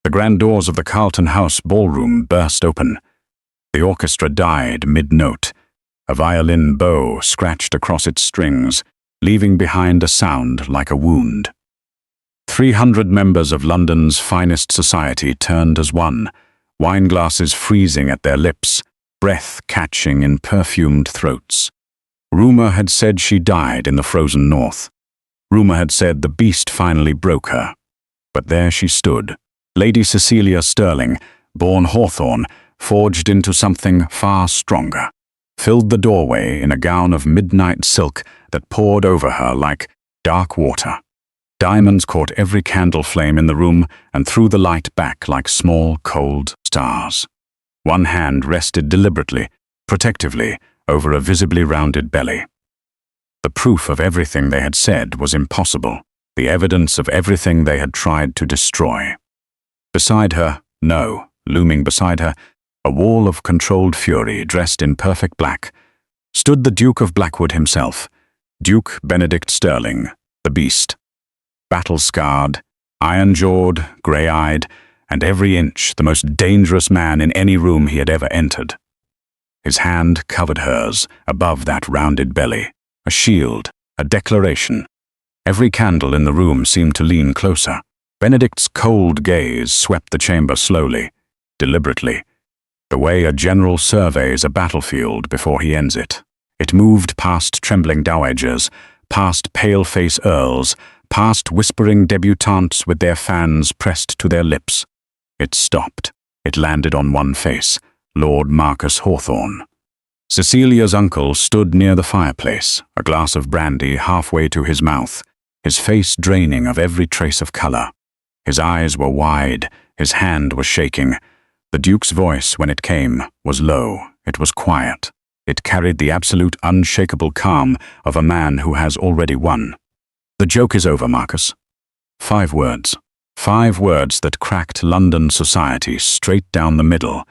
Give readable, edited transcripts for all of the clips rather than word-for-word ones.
The grand doors of the Carlton House ballroom burst open. The orchestra died mid-note. A violin bow scratched across its strings, leaving behind a sound like a wound. 300 members of London's finest society turned as one, wineglasses freezing at their lips, breath catching in perfumed throats. Rumour had said she died in the frozen north. Rumour had said the beast finally broke her. But there she stood, Lady Cecilia Sterling, born Hawthorne, forged into something far stronger, filled the doorway in a gown of midnight silk that poured over her like dark water. Diamonds caught every candle flame in the room and threw the light back like small, cold stars. One hand rested deliberately, protectively, over a visibly rounded belly. The proof of everything they had said was impossible, the evidence of everything they had tried to destroy. Beside her, no, looming beside her, a wall of controlled fury dressed in perfect black, stood the Duke of Blackwood himself, Duke Benedict Sterling, the beast. Battle-scarred, iron-jawed, grey-eyed, and every inch the most dangerous man in any room he had ever entered. His hand covered hers, above that rounded belly, a shield, a declaration. Every candle in the room seemed to lean closer. Benedict's cold gaze swept the chamber slowly, deliberately, the way a general surveys a battlefield before he ends it. It moved past trembling dowagers, past pale-face earls, past whispering debutantes with their fans pressed to their lips. It stopped. It landed on one face, Lord Marcus Hawthorne. Cecilia's uncle stood near the fireplace, a glass of brandy halfway to his mouth, his face draining of every trace of colour. His eyes were wide, his hand was shaking. The Duke's voice, when it came, was low, it was quiet. It carried the absolute unshakable calm of a man who has already won. "The joke is over, Marcus." 5 words. 5 words that cracked London society straight down the middle.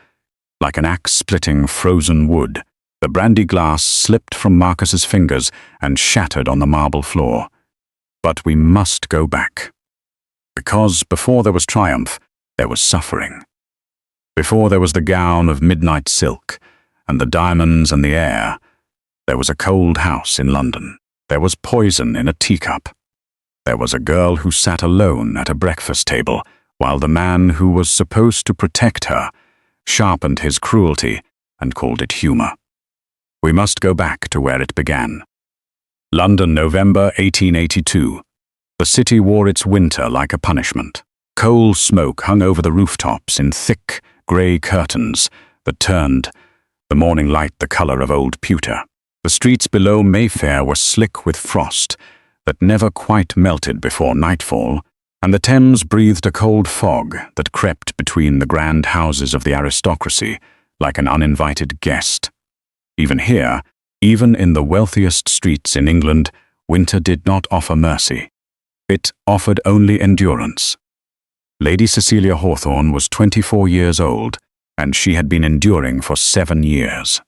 Like an axe-splitting frozen wood, the brandy glass slipped from Marcus's fingers and shattered on the marble floor. But we must go back. Because before there was triumph, there was suffering. Before there was the gown of midnight silk, and the diamonds and the heir, there was a cold house in London. There was poison in a teacup. There was a girl who sat alone at a breakfast table, while the man who was supposed to protect her sharpened his cruelty and called it humour. We must go back to where it began. London, November 1882. The city wore its winter like a punishment. Coal smoke hung over the rooftops in thick, grey curtains that turned the morning light the colour of old pewter. The streets below Mayfair were slick with frost that never quite melted before nightfall, and the Thames breathed a cold fog that crept between the grand houses of the aristocracy like an uninvited guest. Even here, even in the wealthiest streets in England, winter did not offer mercy. It offered only endurance. Lady Cecilia Hawthorne was 24 years old, and she had been enduring for 7 years.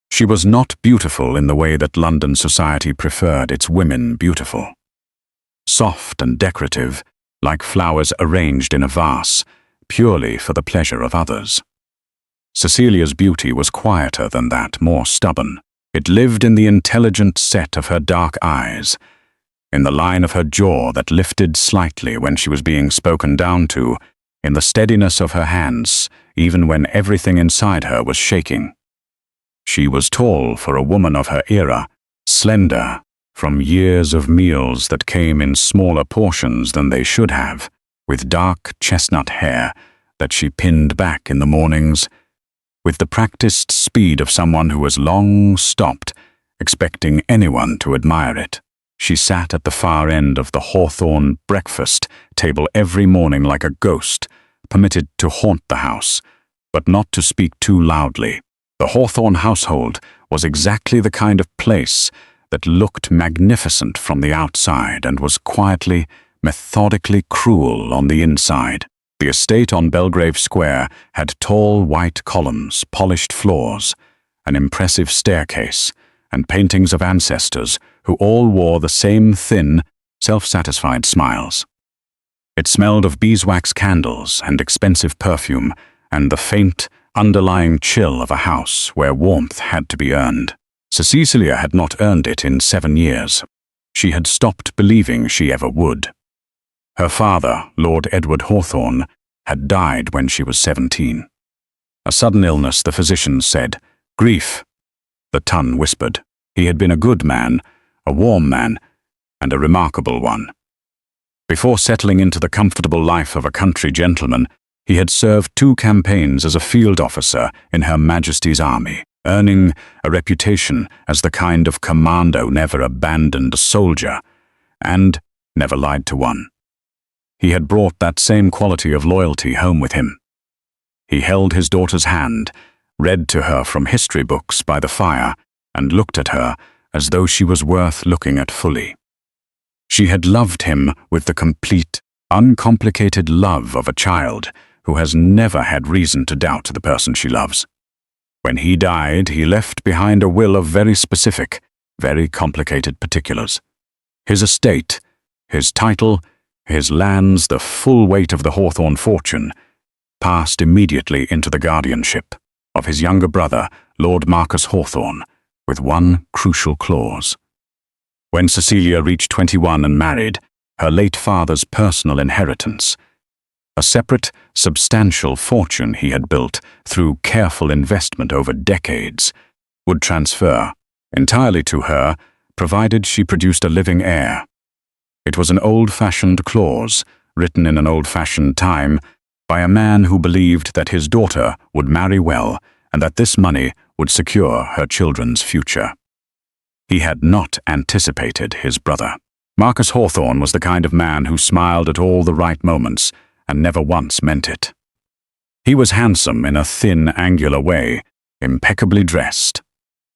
She was not beautiful in the way that London society preferred its women beautiful. Soft and decorative, like flowers arranged in a vase, purely for the pleasure of others. Cecilia's beauty was quieter than that, more stubborn. It lived in the intelligent set of her dark eyes, in the line of her jaw that lifted slightly when she was being spoken down to, in the steadiness of her hands, even when everything inside her was shaking. She was tall for a woman of her era, slender from years of meals that came in smaller portions than they should have, with dark chestnut hair that she pinned back in the mornings, with the practiced speed of someone who has long stopped, expecting anyone to admire it. She sat at the far end of the Hawthorne breakfast table every morning like a ghost, permitted to haunt the house, but not to speak too loudly. The Hawthorne household was exactly the kind of place that looked magnificent from the outside and was quietly, methodically cruel on the inside. The estate on Belgrave Square had tall white columns, polished floors, an impressive staircase, and paintings of ancestors who all wore the same thin, self-satisfied smiles. It smelled of beeswax candles and expensive perfume, and the faint, underlying chill of a house where warmth had to be earned. Cecilia had not earned it in 7 years. She had stopped believing she ever would. Her father, Lord Edward Hawthorne, had died when she was 17. A sudden illness, the physicians said. Grief, the tongue whispered. He had been a good man, a warm man, and a remarkable one. Before settling into the comfortable life of a country gentleman, he had served 2 campaigns as a field officer in Her Majesty's army, earning a reputation as the kind of commander who never abandoned a soldier and never lied to one. He had brought that same quality of loyalty home with him. He held his daughter's hand, read to her from history books by the fire, and looked at her as though she was worth looking at fully. She had loved him with the complete, uncomplicated love of a child who has never had reason to doubt the person she loves. When he died, he left behind a will of very specific, very complicated particulars. His estate, his title, his lands, the full weight of the Hawthorne fortune, passed immediately into the guardianship of his younger brother, Lord Marcus Hawthorne, with one crucial clause. When Cecilia reached 21 and married, her late father's personal inheritance, a separate, substantial fortune he had built through careful investment over decades, would transfer entirely to her, provided she produced a living heir. It was an old-fashioned clause, written in an old-fashioned time, by a man who believed that his daughter would marry well and that this money would secure her children's future. He had not anticipated his brother. Marcus Hawthorne was the kind of man who smiled at all the right moments and never once meant it. He was handsome in a thin, angular way, impeccably dressed,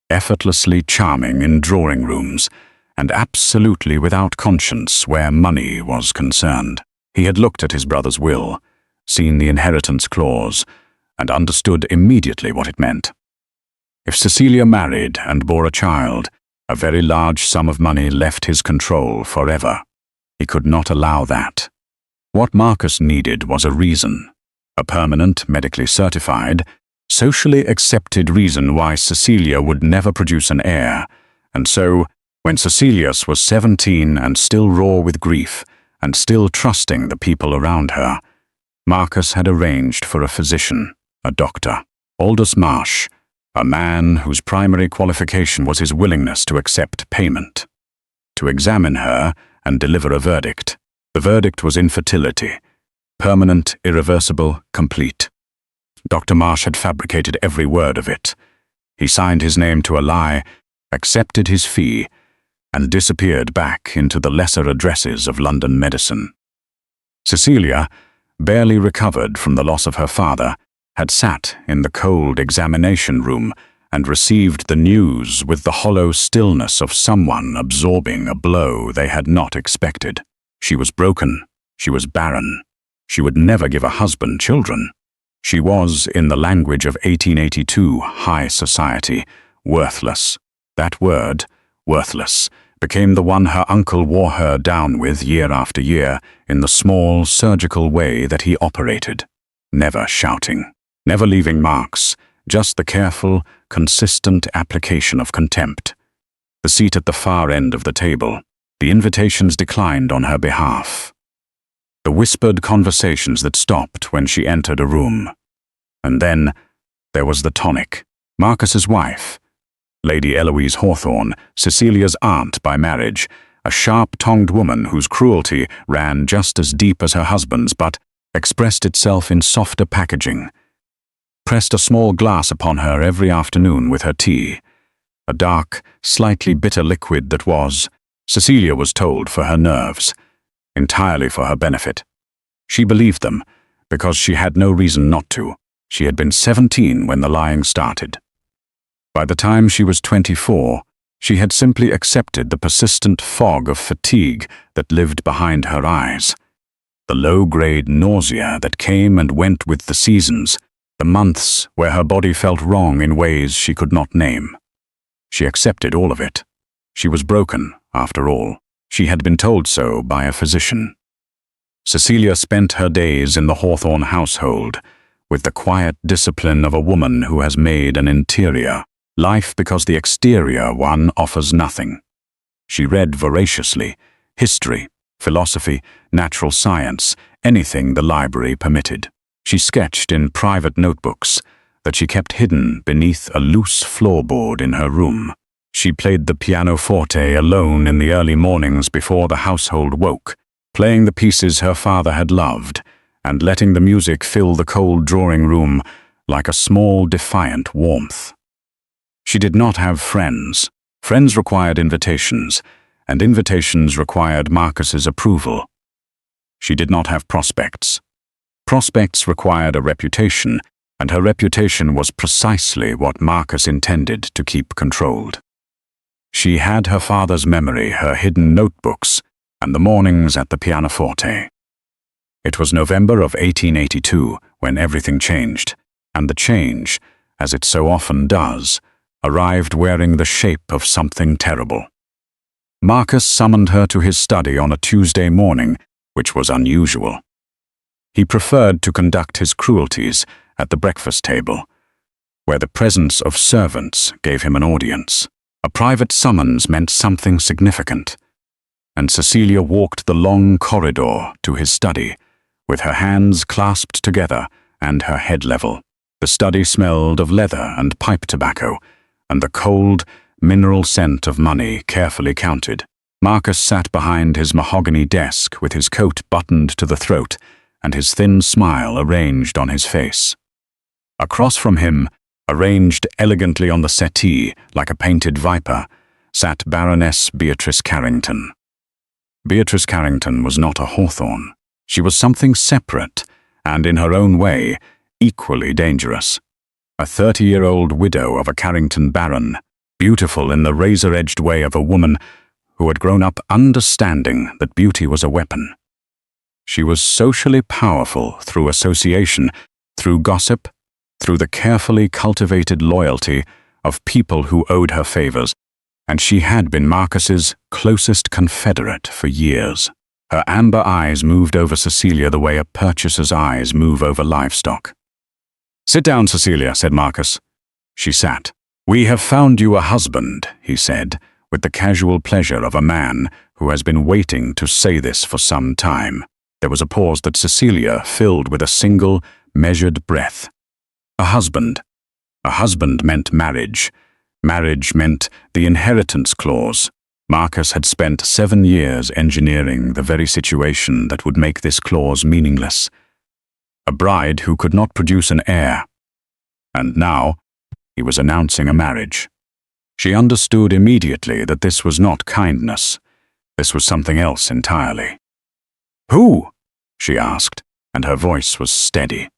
effortlessly charming in drawing rooms, and absolutely without conscience where money was concerned. He had looked at his brother's will, seen the inheritance clause, and understood immediately what it meant. If Cecilia married and bore a child, a very large sum of money left his control forever. He could not allow that. What Marcus needed was a reason, a permanent, medically certified, socially accepted reason why Cecilia would never produce an heir, and so, when Cecilia was 17 and still raw with grief, and still trusting the people around her, Marcus had arranged for a physician, a doctor, Aldous Marsh, a man whose primary qualification was his willingness to accept payment, to examine her and deliver a verdict. The verdict was infertility, permanent, irreversible, complete. Dr. Marsh had fabricated every word of it. He signed his name to a lie, accepted his fee, and disappeared back into the lesser addresses of London medicine. Cecilia, barely recovered from the loss of her father, had sat in the cold examination room and received the news with the hollow stillness of someone absorbing a blow they had not expected. She was broken. She was barren. She would never give a husband children. She was, in the language of 1882 high society, worthless. That word, worthless, became the one her uncle wore her down with year after year in the small, surgical way that he operated, never shouting, never leaving marks, just the careful, consistent application of contempt. The seat at the far end of the table, the invitations declined on her behalf, the whispered conversations that stopped when she entered a room. And then there was the tonic, Marcus's wife, Lady Eloise Hawthorne, Cecilia's aunt by marriage, a sharp-tongued woman whose cruelty ran just as deep as her husband's but expressed itself in softer packaging, pressed a small glass upon her every afternoon with her tea, a dark, slightly bitter liquid that was, Cecilia was told, for her nerves, entirely for her benefit. She believed them, because she had no reason not to. She had been 17 when the lying started. By the time she was 24, she had simply accepted the persistent fog of fatigue that lived behind her eyes, the low-grade nausea that came and went with the seasons, the months where her body felt wrong in ways she could not name. She accepted all of it. She was broken, after all. She had been told so by a physician. Cecilia spent her days in the Hawthorne household, with the quiet discipline of a woman who has made an interior life because the exterior one offers nothing. She read voraciously, history, philosophy, natural science, anything the library permitted. She sketched in private notebooks that she kept hidden beneath a loose floorboard in her room. She played the pianoforte alone in the early mornings before the household woke, playing the pieces her father had loved, and letting the music fill the cold drawing room like a small, defiant warmth. She did not have friends. Friends required invitations, and invitations required Marcus's approval. She did not have prospects. Prospects required a reputation, and her reputation was precisely what Marcus intended to keep controlled. She had her father's memory, her hidden notebooks, and the mornings at the pianoforte. It was November of 1882 when everything changed, and the change, as it so often does, arrived wearing the shape of something terrible. Marcus summoned her to his study on a Tuesday morning, which was unusual. He preferred to conduct his cruelties at the breakfast table, where the presence of servants gave him an audience. A private summons meant something significant, and Cecilia walked the long corridor to his study, with her hands clasped together and her head level. The study smelled of leather and pipe tobacco, and the cold, mineral scent of money carefully counted. Marcus sat behind his mahogany desk with his coat buttoned to the throat and his thin smile arranged on his face. Across from him, arranged elegantly on the settee like a painted viper, sat Baroness Beatrice Carrington. Beatrice Carrington was not a Hawthorne. She was something separate and, in her own way, equally dangerous. A 30-year-old widow of a Carrington baron, beautiful in the razor-edged way of a woman who had grown up understanding that beauty was a weapon. She was socially powerful through association, through gossip, through the carefully cultivated loyalty of people who owed her favors, and she had been Marcus's closest confederate for years. Her amber eyes moved over Cecilia the way a purchaser's eyes move over livestock. "Sit down, Cecilia," said Marcus. She sat. "We have found you a husband," he said, with the casual pleasure of a man who has been waiting to say this for some time. There was a pause that Cecilia filled with a single, measured breath. A husband. A husband meant marriage. Marriage meant the inheritance clause. Marcus had spent 7 years engineering the very situation that would make this clause meaningless. A bride who could not produce an heir. And now, he was announcing a marriage. She understood immediately that this was not kindness. This was something else entirely. "Who?" she asked, and her voice was steady.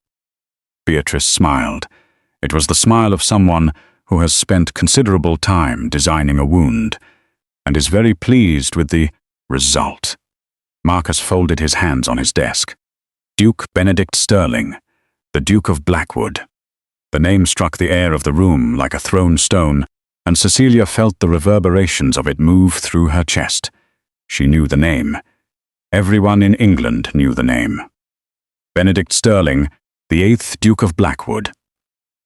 Beatrice smiled. It was the smile of someone who has spent considerable time designing a wound, and is very pleased with the result. Marcus folded his hands on his desk. Duke Benedict Sterling, the Duke of Blackwood. The name struck the air of the room like a thrown stone, and Cecilia felt the reverberations of it move through her chest. She knew the name. Everyone in England knew the name. Benedict Sterling, the 8th Duke of Blackwood,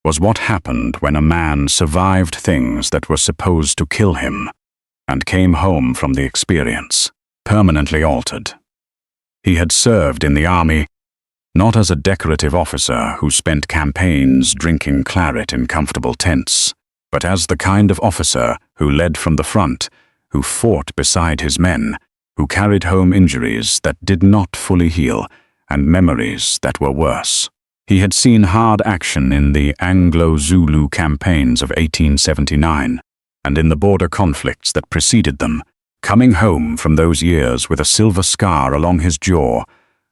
was what happened when a man survived things that were supposed to kill him and came home from the experience, permanently altered. He had served in the army, not as a decorative officer who spent campaigns drinking claret in comfortable tents, but as the kind of officer who led from the front, who fought beside his men, who carried home injuries that did not fully heal and memories that were worse. He had seen hard action in the Anglo-Zulu campaigns of 1879 and in the border conflicts that preceded them, coming home from those years with a silver scar along his jaw,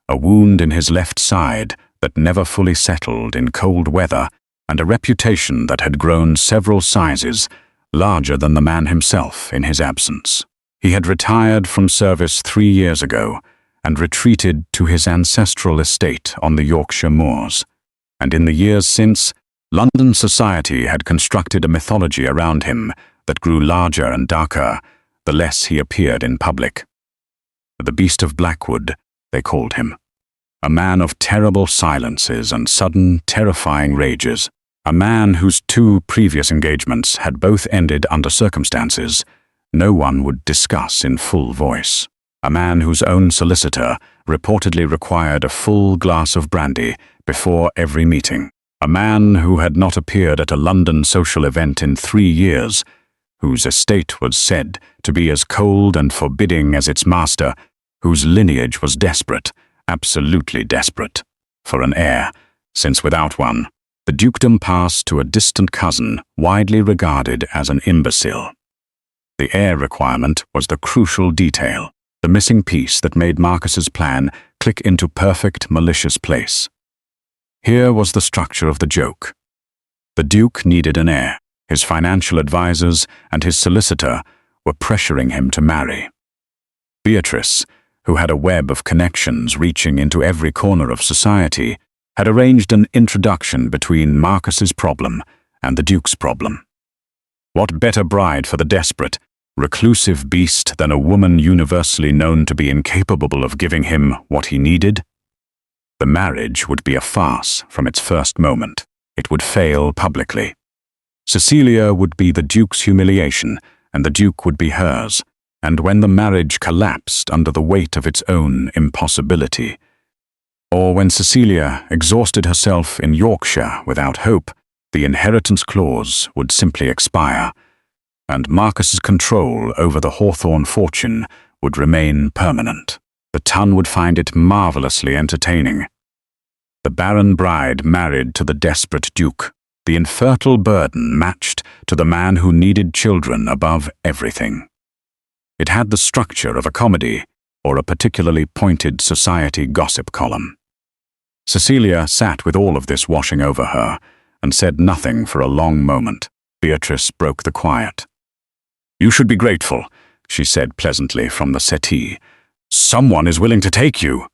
a wound in his left side that never fully settled in cold weather, and a reputation that had grown several sizes, larger than the man himself in his absence. He had retired from service 3 years ago and retreated to his ancestral estate on the Yorkshire moors. And in the years since, London society had constructed a mythology around him that grew larger and darker the less he appeared in public. The Beast of Blackwood they called him. A man of terrible silences and sudden, terrifying rages. A man whose 2 previous engagements had both ended under circumstances no one would discuss in full voice. A man whose own solicitor reportedly required a full glass of brandy before every meeting. A man who had not appeared at a London social event in 3 years, whose estate was said to be as cold and forbidding as its master, whose lineage was desperate, absolutely desperate, for an heir, since without one, the dukedom passed to a distant cousin widely regarded as an imbecile. The heir requirement was the crucial detail, the missing piece that made Marcus's plan click into perfect, malicious place. Here was the structure of the joke. The Duke needed an heir. His financial advisors and his solicitor were pressuring him to marry. Beatrice, who had a web of connections reaching into every corner of society, had arranged an introduction between Marcus's problem and the Duke's problem. What better bride for the desperate, reclusive beast than a woman universally known to be incapable of giving him what he needed? The marriage would be a farce from its first moment. It would fail publicly. Cecilia would be the Duke's humiliation, and the Duke would be hers. And when the marriage collapsed under the weight of its own impossibility, or when Cecilia exhausted herself in Yorkshire without hope, the inheritance clause would simply expire, and Marcus's control over the Hawthorne fortune would remain permanent. The Tun would find it marvelously entertaining. The barren bride married to the desperate Duke, the infertile burden matched to the man who needed children above everything. It had the structure of a comedy or a particularly pointed society gossip column. Cecilia sat with all of this washing over her and said nothing for a long moment. Beatrice broke the quiet. "You should be grateful," she said pleasantly from the settee. "Someone is willing to take you."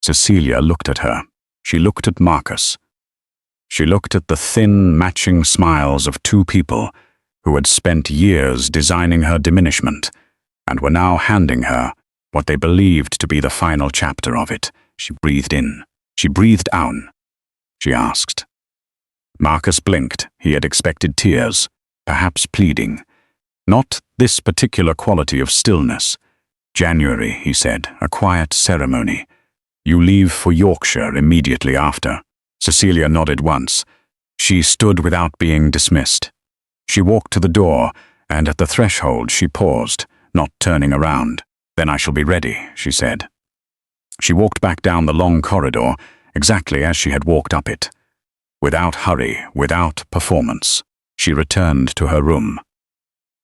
Cecilia looked at her. She looked at Marcus. She looked at the thin, matching smiles of 2 people who had spent years designing her diminishment and were now handing her what they believed to be the final chapter of it. She breathed in. She breathed out. She asked. Marcus blinked. He had expected tears, perhaps pleading. Not this particular quality of stillness. "January," he said, "a quiet ceremony. You leave for Yorkshire immediately after." Cecilia nodded once. She stood without being dismissed. She walked to the door, and at the threshold she paused, not turning around. "Then I shall be ready," she said. She walked back down the long corridor, exactly as she had walked up it. Without hurry, without performance, she returned to her room.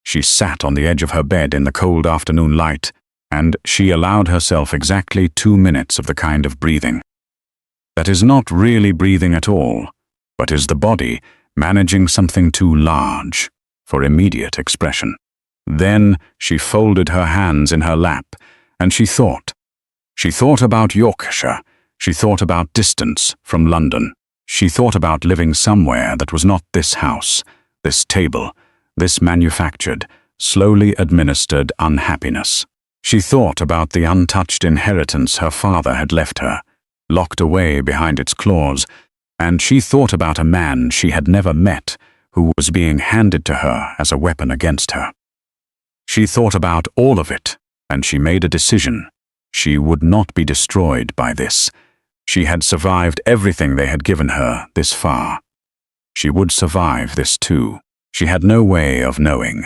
She sat on the edge of her bed in the cold afternoon light, and she allowed herself exactly 2 minutes of the kind of breathing that is not really breathing at all, but is the body managing something too large for immediate expression. Then she folded her hands in her lap, and she thought. She thought about Yorkshire. She thought about distance from London. She thought about living somewhere that was not this house, this table, this manufactured, slowly administered unhappiness. She thought about the untouched inheritance her father had left her, locked away behind its claws, and she thought about a man she had never met who was being handed to her as a weapon against her. She thought about all of it, and she made a decision. She would not be destroyed by this. She had survived everything they had given her this far. She would survive this too. She had no way of knowing.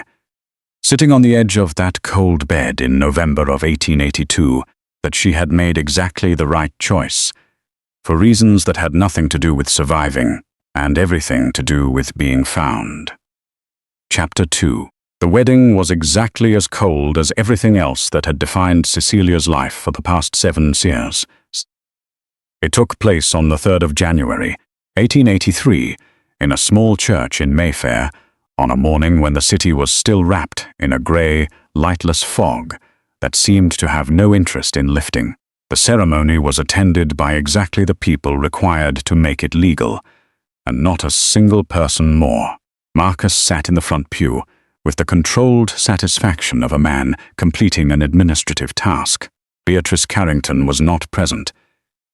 Sitting on the edge of that cold bed in November of 1882, that she had made exactly the right choice, for reasons that had nothing to do with surviving, and everything to do with being found. Chapter 2. The wedding was exactly as cold as everything else that had defined Cecilia's life for the past 7 years. It took place on the 3rd of January, 1883, in a small church in Mayfair, on a morning when the city was still wrapped in a grey, lightless fog that seemed to have no interest in lifting. The ceremony was attended by exactly the people required to make it legal, and not a single person more. Marcus sat in the front pew, with the controlled satisfaction of a man completing an administrative task. Beatrice Carrington was not present.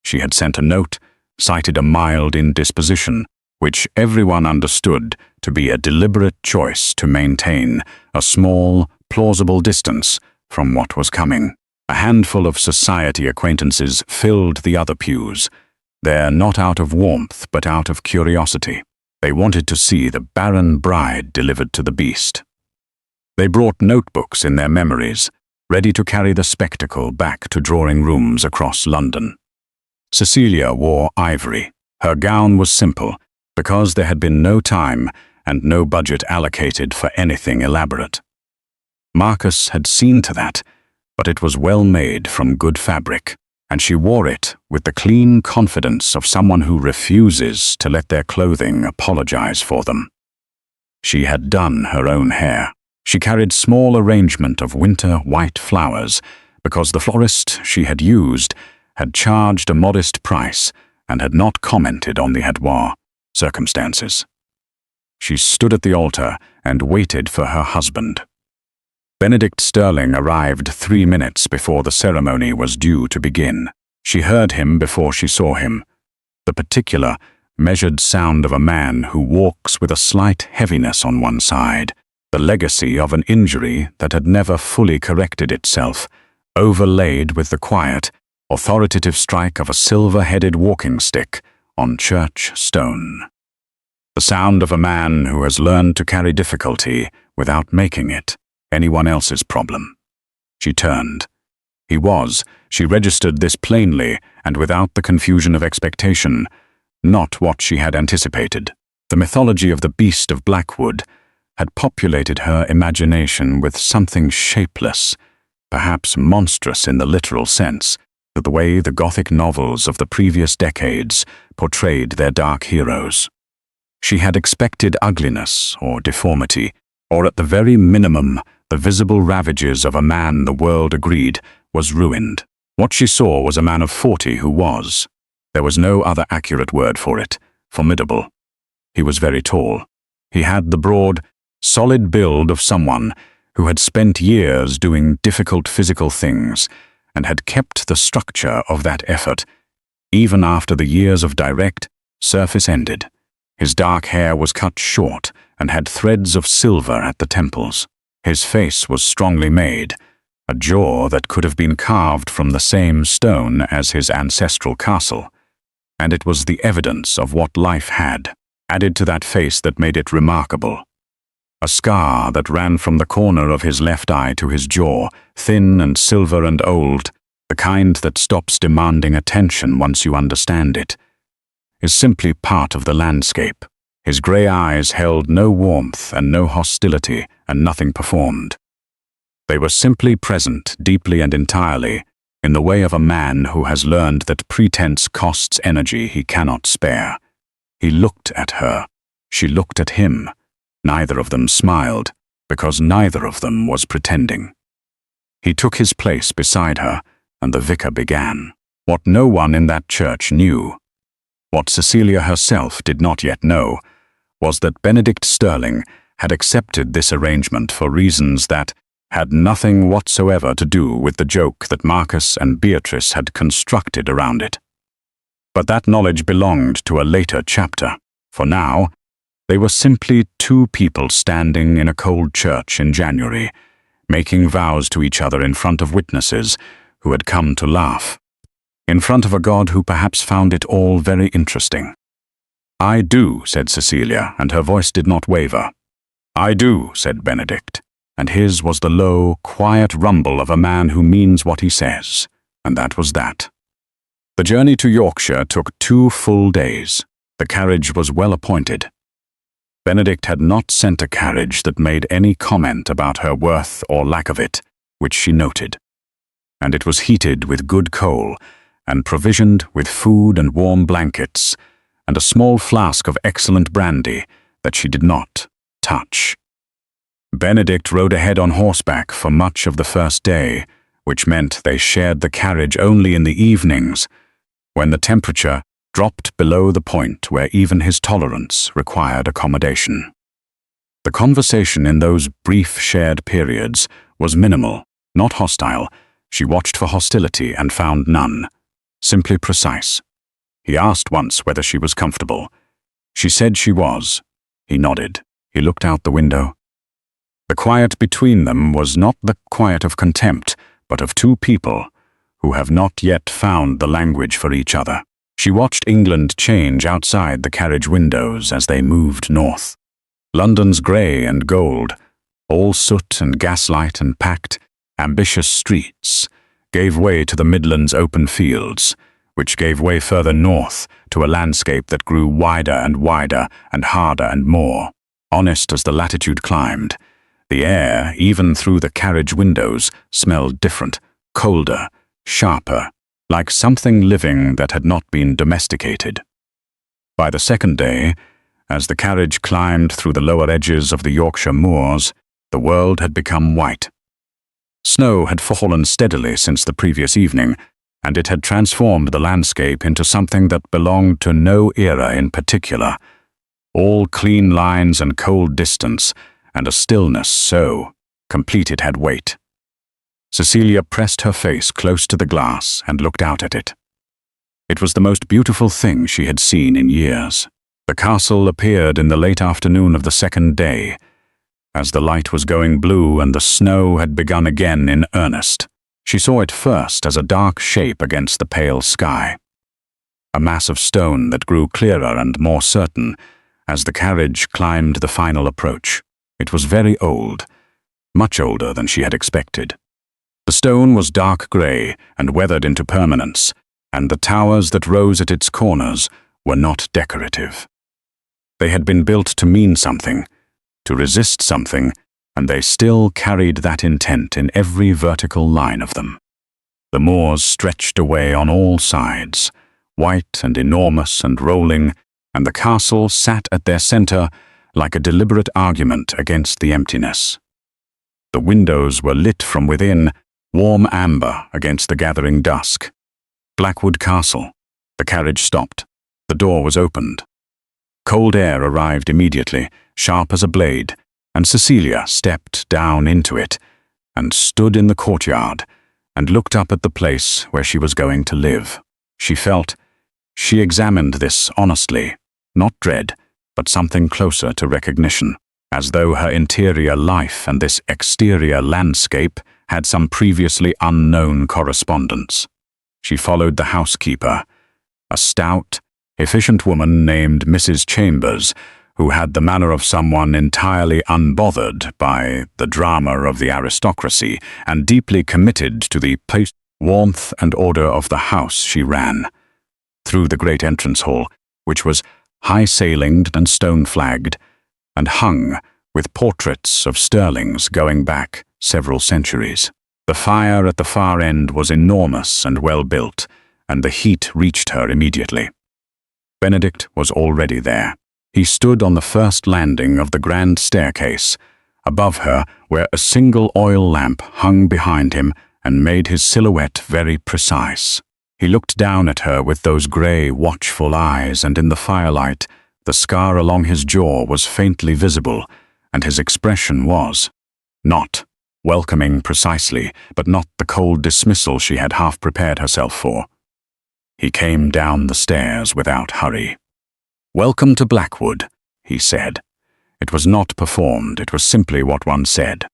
She had sent a note, cited a mild indisposition, which everyone understood to be a deliberate choice to maintain a small, plausible distance from what was coming. A handful of society acquaintances filled the other pews, there not out of warmth but out of curiosity. They wanted to see the barren bride delivered to the beast. They brought notebooks in their memories, ready to carry the spectacle back to drawing rooms across London. Cecilia wore ivory. Her gown was simple, because there had been no time and no budget allocated for anything elaborate. Marcus had seen to that, but it was well made from good fabric, and she wore it with the clean confidence of someone who refuses to let their clothing apologize for them. She had done her own hair. She carried small arrangement of winter white flowers because the florist she had used had charged a modest price and had not commented on the ardour circumstances. She stood at the altar and waited for her husband. Benedict Sterling arrived 3 minutes before the ceremony was due to begin. She heard him before she saw him, the particular, measured sound of a man who walks with a slight heaviness on one side, the legacy of an injury that had never fully corrected itself, overlaid with the quiet, authoritative strike of a silver-headed walking stick on church stone. The sound of a man who has learned to carry difficulty without making it anyone else's problem. She turned. He was, she registered this plainly and without the confusion of expectation, not what she had anticipated. The mythology of the Beast of Blackwood had populated her imagination with something shapeless, perhaps monstrous in the literal sense, the way the Gothic novels of the previous decades portrayed their dark heroes. She had expected ugliness or deformity, or at the very minimum, the visible ravages of a man the world agreed was ruined. What she saw was a man of 40 who was, there was no other accurate word for it, formidable. He was very tall. He had the broad, solid build of someone who had spent years doing difficult physical things and had kept the structure of that effort, even after the years of direct surface ended. His dark hair was cut short and had threads of silver at the temples. His face was strongly made, a jaw that could have been carved from the same stone as his ancestral castle, and it was the evidence of what life had, added to that face that made it remarkable. A scar that ran from the corner of his left eye to his jaw, thin and silver and old, the kind that stops demanding attention once you understand it, is simply part of the landscape. His grey eyes held no warmth and no hostility, and nothing performed. They were simply present, deeply and entirely, in the way of a man who has learned that pretense costs energy he cannot spare. He looked at her. She looked at him. Neither of them smiled, because neither of them was pretending. He took his place beside her, and the vicar began. What no one in that church knew, what Cecilia herself did not yet know, was that Benedict Sterling had accepted this arrangement for reasons that had nothing whatsoever to do with the joke that Marcus and Beatrice had constructed around it. But that knowledge belonged to a later chapter. For now, they were simply two people standing in a cold church in January, making vows to each other in front of witnesses who had come to laugh, in front of a God who perhaps found it all very interesting. "I do," said Cecilia, and her voice did not waver. "I do," said Benedict, and his was the low, quiet rumble of a man who means what he says, and that was that. The journey to Yorkshire took 2 full days. The carriage was well appointed. Benedict had not sent a carriage that made any comment about her worth or lack of it, which she noted. And it was heated with good coal, and provisioned with food and warm blankets, and a small flask of excellent brandy that she did not touch. Benedict rode ahead on horseback for much of the first day, which meant they shared the carriage only in the evenings, when the temperature dropped below the point where even his tolerance required accommodation. The conversation in those brief shared periods was minimal, not hostile, She watched for hostility and found none. Simply precise. He asked once whether she was comfortable. She said she was. He nodded. He looked out the window. The quiet between them was not the quiet of contempt, but of two people who have not yet found the language for each other. She watched England change outside the carriage windows as they moved north. London's grey and gold, all soot and gaslight and packed, ambitious streets, gave way to the Midlands' open fields, which gave way further north to a landscape that grew wider and harder and more. Honest as the latitude climbed, the air, even through the carriage windows, smelled different, colder, sharper, like something living that had not been domesticated. By the second day, as the carriage climbed through the lower edges of the Yorkshire moors, the world had become white. Snow had fallen steadily since the previous evening, and it had transformed the landscape into something that belonged to no era in particular. All clean lines and cold distance, and a stillness so complete it had weight. Cecilia pressed her face close to the glass and looked out at it. It was the most beautiful thing she had seen in years. The castle appeared in the late afternoon of the second day, as the light was going blue and the snow had begun again in earnest. She saw it first as a dark shape against the pale sky, a mass of stone that grew clearer and more certain as the carriage climbed the final approach. It was very old, much older than she had expected. The stone was dark grey and weathered into permanence, and the towers that rose at its corners were not decorative. They had been built to mean something, to resist something, and they still carried that intent in every vertical line of them. The moors stretched away on all sides, white and enormous and rolling, and the castle sat at their centre like a deliberate argument against the emptiness. The windows were lit from within, warm amber against the gathering dusk. Blackwood Castle. The carriage stopped. The door was opened. Cold air arrived immediately, sharp as a blade, and Cecilia stepped down into it and stood in the courtyard and looked up at the place where she was going to live. She examined this honestly, not dread, but something closer to recognition, as though her interior life and this exterior landscape had some previously unknown correspondence. She followed the housekeeper, a stout, efficient woman named Mrs. Chambers, who had the manner of someone entirely unbothered by the drama of the aristocracy and deeply committed to the warmth and order of the house she ran. Through the great entrance hall, which was high-ceilinged and stone-flagged, and hung with portraits of sterlings going back several centuries. The fire at the far end was enormous and well-built, and the heat reached her immediately. Benedict was already there. He stood on the first landing of the grand staircase, above her where a single oil lamp hung behind him and made his silhouette very precise. He looked down at her with those grey, watchful eyes, and in the firelight, the scar along his jaw was faintly visible, and his expression was not welcoming precisely, but not the cold dismissal she had half prepared herself for. He came down the stairs without hurry. "Welcome to Blackwood," he said. It was not performed, it was simply what one said.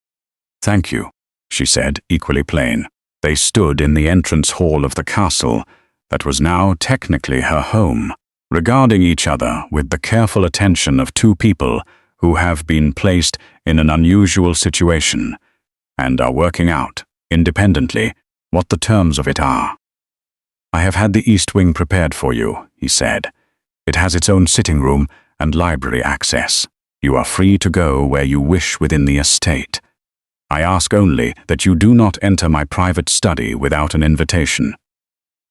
"Thank you," she said, equally plain. They stood in the entrance hall of the castle that was now technically her home, regarding each other with the careful attention of two people who have been placed in an unusual situation and are working out, independently, what the terms of it are. "I have had the East Wing prepared for you," he said. "It has its own sitting room and library access. You are free to go where you wish within the estate. I ask only that you do not enter my private study without an invitation."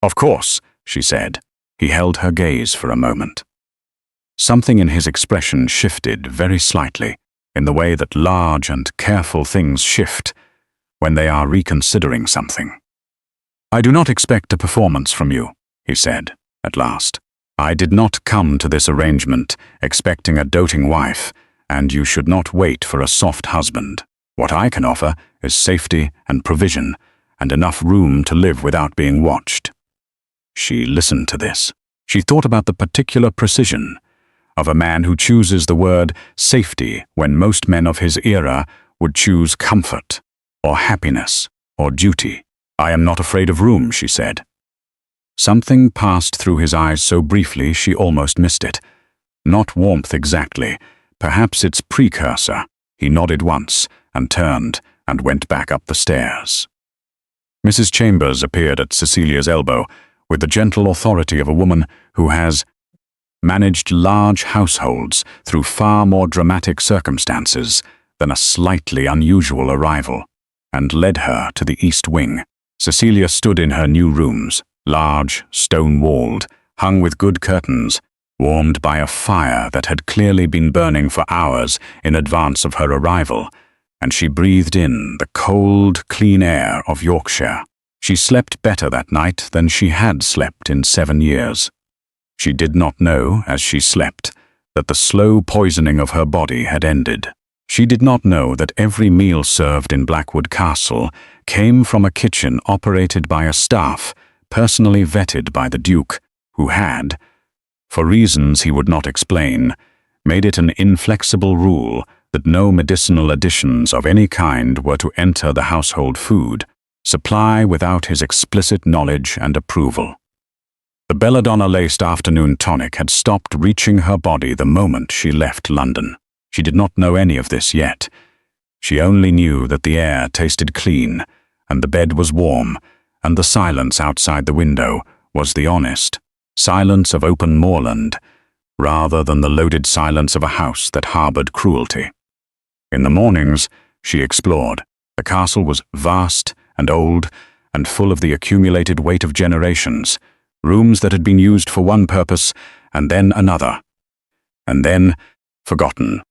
"Of course," she said. He held her gaze for a moment. Something in his expression shifted very slightly, in the way that large and careful things shift when they are reconsidering something. "I do not expect a performance from you," he said, at last. "I did not come to this arrangement expecting a doting wife, and you should not wait for a soft husband. What I can offer is safety and provision, and enough room to live without being watched. She listened to this. She thought about the particular precision of a man who chooses the word safety when most men of his era would choose comfort, or happiness, or duty. "I am not afraid of room," she said. Something passed through his eyes so briefly she almost missed it. Not warmth exactly, perhaps its precursor. He nodded once, and turned, and went back up the stairs. Mrs. Chambers appeared at Cecilia's elbow, with the gentle authority of a woman who has managed large households through far more dramatic circumstances than a slightly unusual arrival, and led her to the east wing. Cecilia stood in her new rooms, large, stone-walled, hung with good curtains, warmed by a fire that had clearly been burning for hours in advance of her arrival, and she breathed in the cold, clean air of Yorkshire. She slept better that night than she had slept in 7 years. She did not know, as she slept, that the slow poisoning of her body had ended. She did not know that every meal served in Blackwood Castle came from a kitchen operated by a staff personally vetted by the Duke, who had, for reasons he would not explain, made it an inflexible rule that no medicinal additions of any kind were to enter the household food supply without his explicit knowledge and approval. The belladonna-laced afternoon tonic had stopped reaching her body the moment she left London. She did not know any of this yet. She only knew that the air tasted clean, and the bed was warm, and the silence outside the window was the honest silence of open moorland, rather than the loaded silence of a house that harbored cruelty. In the mornings, she explored. The castle was vast and old, and full of the accumulated weight of generations, rooms that had been used for one purpose, and then another, and then forgotten.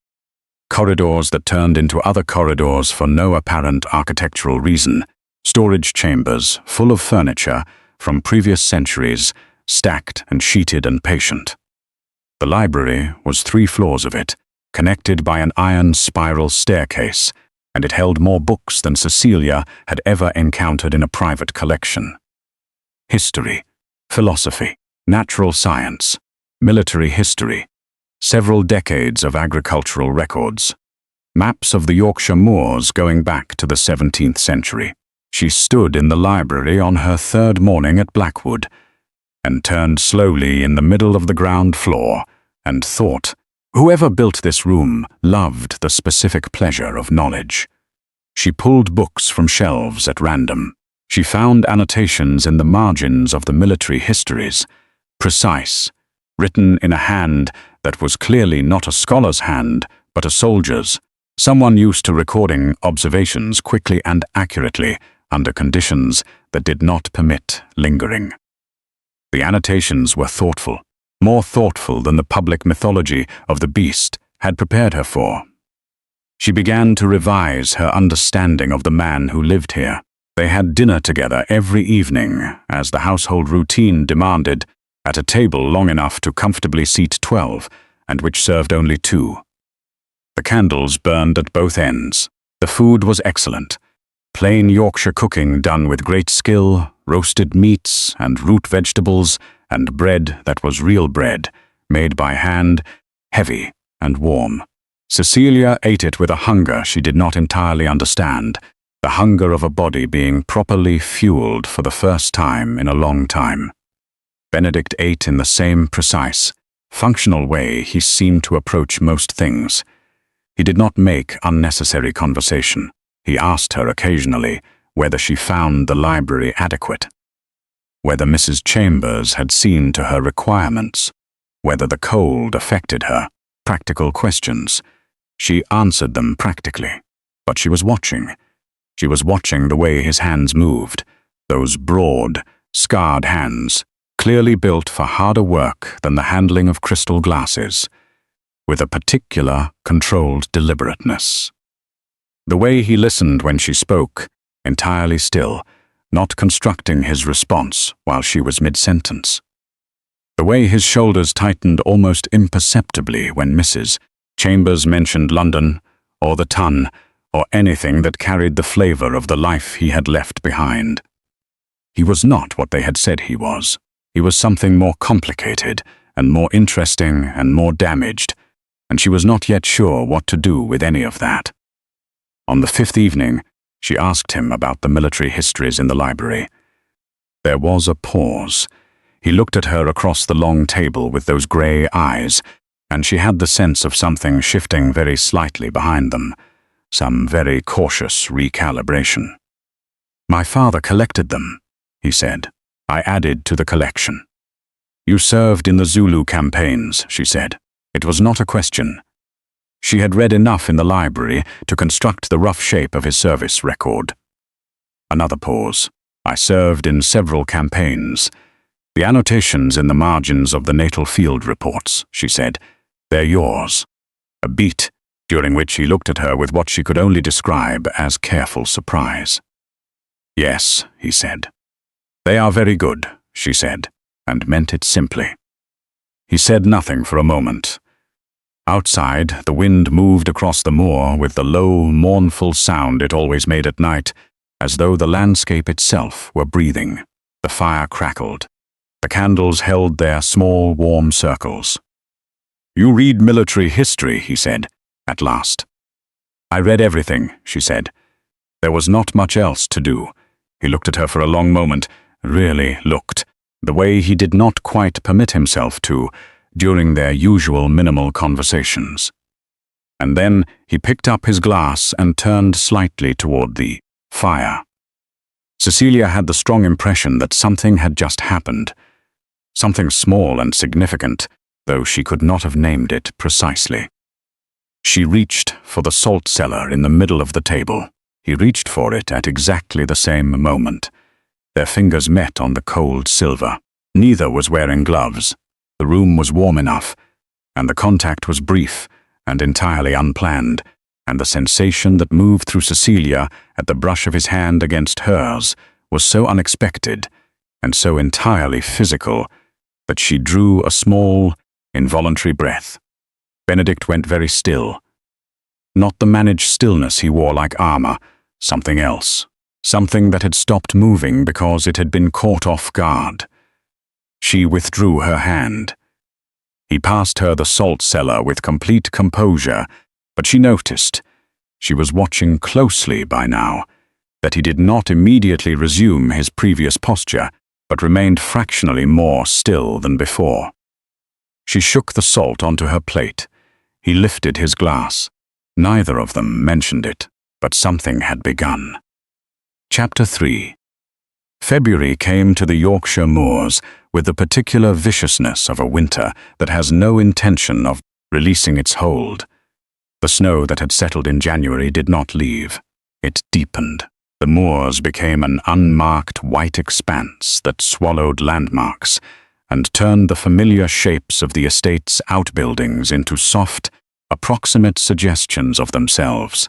Corridors that turned into other corridors for no apparent architectural reason, storage chambers full of furniture from previous centuries, stacked and sheeted and patient. The library was 3 floors of it, connected by an iron spiral staircase, and it held more books than Cecilia had ever encountered in a private collection. History, philosophy, natural science, military history, several decades of agricultural records, maps of the Yorkshire moors going back to the 17th century. She stood in the library on her 3rd morning at Blackwood, and turned slowly in the middle of the ground floor, and thought, whoever built this room loved the specific pleasure of knowledge. She pulled books from shelves at random. She found annotations in the margins of the military histories, precise, written in a hand that was clearly not a scholar's hand, but a soldier's, someone used to recording observations quickly and accurately under conditions that did not permit lingering. The annotations were thoughtful, more thoughtful than the public mythology of the beast had prepared her for. She began to revise her understanding of the man who lived here. They had dinner together every evening, as the household routine demanded, at a table long enough to comfortably seat 12, and which served only 2. The candles burned at both ends. The food was excellent. Plain Yorkshire cooking done with great skill, roasted meats and root vegetables, and bread that was real bread, made by hand, heavy and warm. Cecilia ate it with a hunger she did not entirely understand, the hunger of a body being properly fueled for the first time in a long time. Benedict ate in the same precise, functional way he seemed to approach most things. He did not make unnecessary conversation. He asked her occasionally whether she found the library adequate, whether Mrs. Chambers had seen to her requirements, whether the cold affected her. Practical questions. She answered them practically, but she was watching. She was watching the way his hands moved, those broad, scarred hands, clearly built for harder work than the handling of crystal glasses, with a particular, controlled deliberateness. The way he listened when she spoke, entirely still, not constructing his response while she was mid-sentence. The way his shoulders tightened almost imperceptibly when Mrs. Chambers mentioned London, or the ton, or anything that carried the flavor of the life he had left behind. He was not what they had said he was. He was something more complicated and more interesting and more damaged, and she was not yet sure what to do with any of that. On the fifth evening, she asked him about the military histories in the library. There was a pause. He looked at her across the long table with those grey eyes, and she had the sense of something shifting very slightly behind them, some very cautious recalibration. "My father collected them," he said. "I added to the collection." "You served in the Zulu campaigns," she said. It was not a question. She had read enough in the library to construct the rough shape of his service record. Another pause. "I served in several campaigns. The annotations in the margins of the natal field reports," she said. "They're yours." A beat, during which he looked at her with what she could only describe as careful surprise. "Yes," he said. "They are very good," she said, and meant it simply. He said nothing for a moment. Outside, the wind moved across the moor with the low, mournful sound it always made at night, as though the landscape itself were breathing. The fire crackled. The candles held their small, warm circles. "You read military history," he said, at last. "I read everything," she said. There was not much else to do. He looked at her for a long moment, really looked, the way he did not quite permit himself to during their usual minimal conversations. And then he picked up his glass and turned slightly toward the fire. Cecilia had the strong impression that something had just happened, something small and significant, though she could not have named it precisely. She reached for the salt cellar in the middle of the table. He reached for it at exactly the same moment. Their fingers met on the cold silver. Neither was wearing gloves. The room was warm enough, and the contact was brief and entirely unplanned, and the sensation that moved through Cecilia at the brush of his hand against hers was so unexpected and so entirely physical that she drew a small, involuntary breath. Benedict went very still. Not the managed stillness he wore like armor, something else, something that had stopped moving because it had been caught off guard. She withdrew her hand. He passed her the salt cellar with complete composure, but she noticed, she was watching closely by now, that he did not immediately resume his previous posture, but remained fractionally more still than before. She shook the salt onto her plate. He lifted his glass. Neither of them mentioned it, but something had begun. Chapter 3. February came to the Yorkshire moors with the particular viciousness of a winter that has no intention of releasing its hold. The snow that had settled in January did not leave. It deepened. The moors became an unmarked white expanse that swallowed landmarks and turned the familiar shapes of the estate's outbuildings into soft, approximate suggestions of themselves.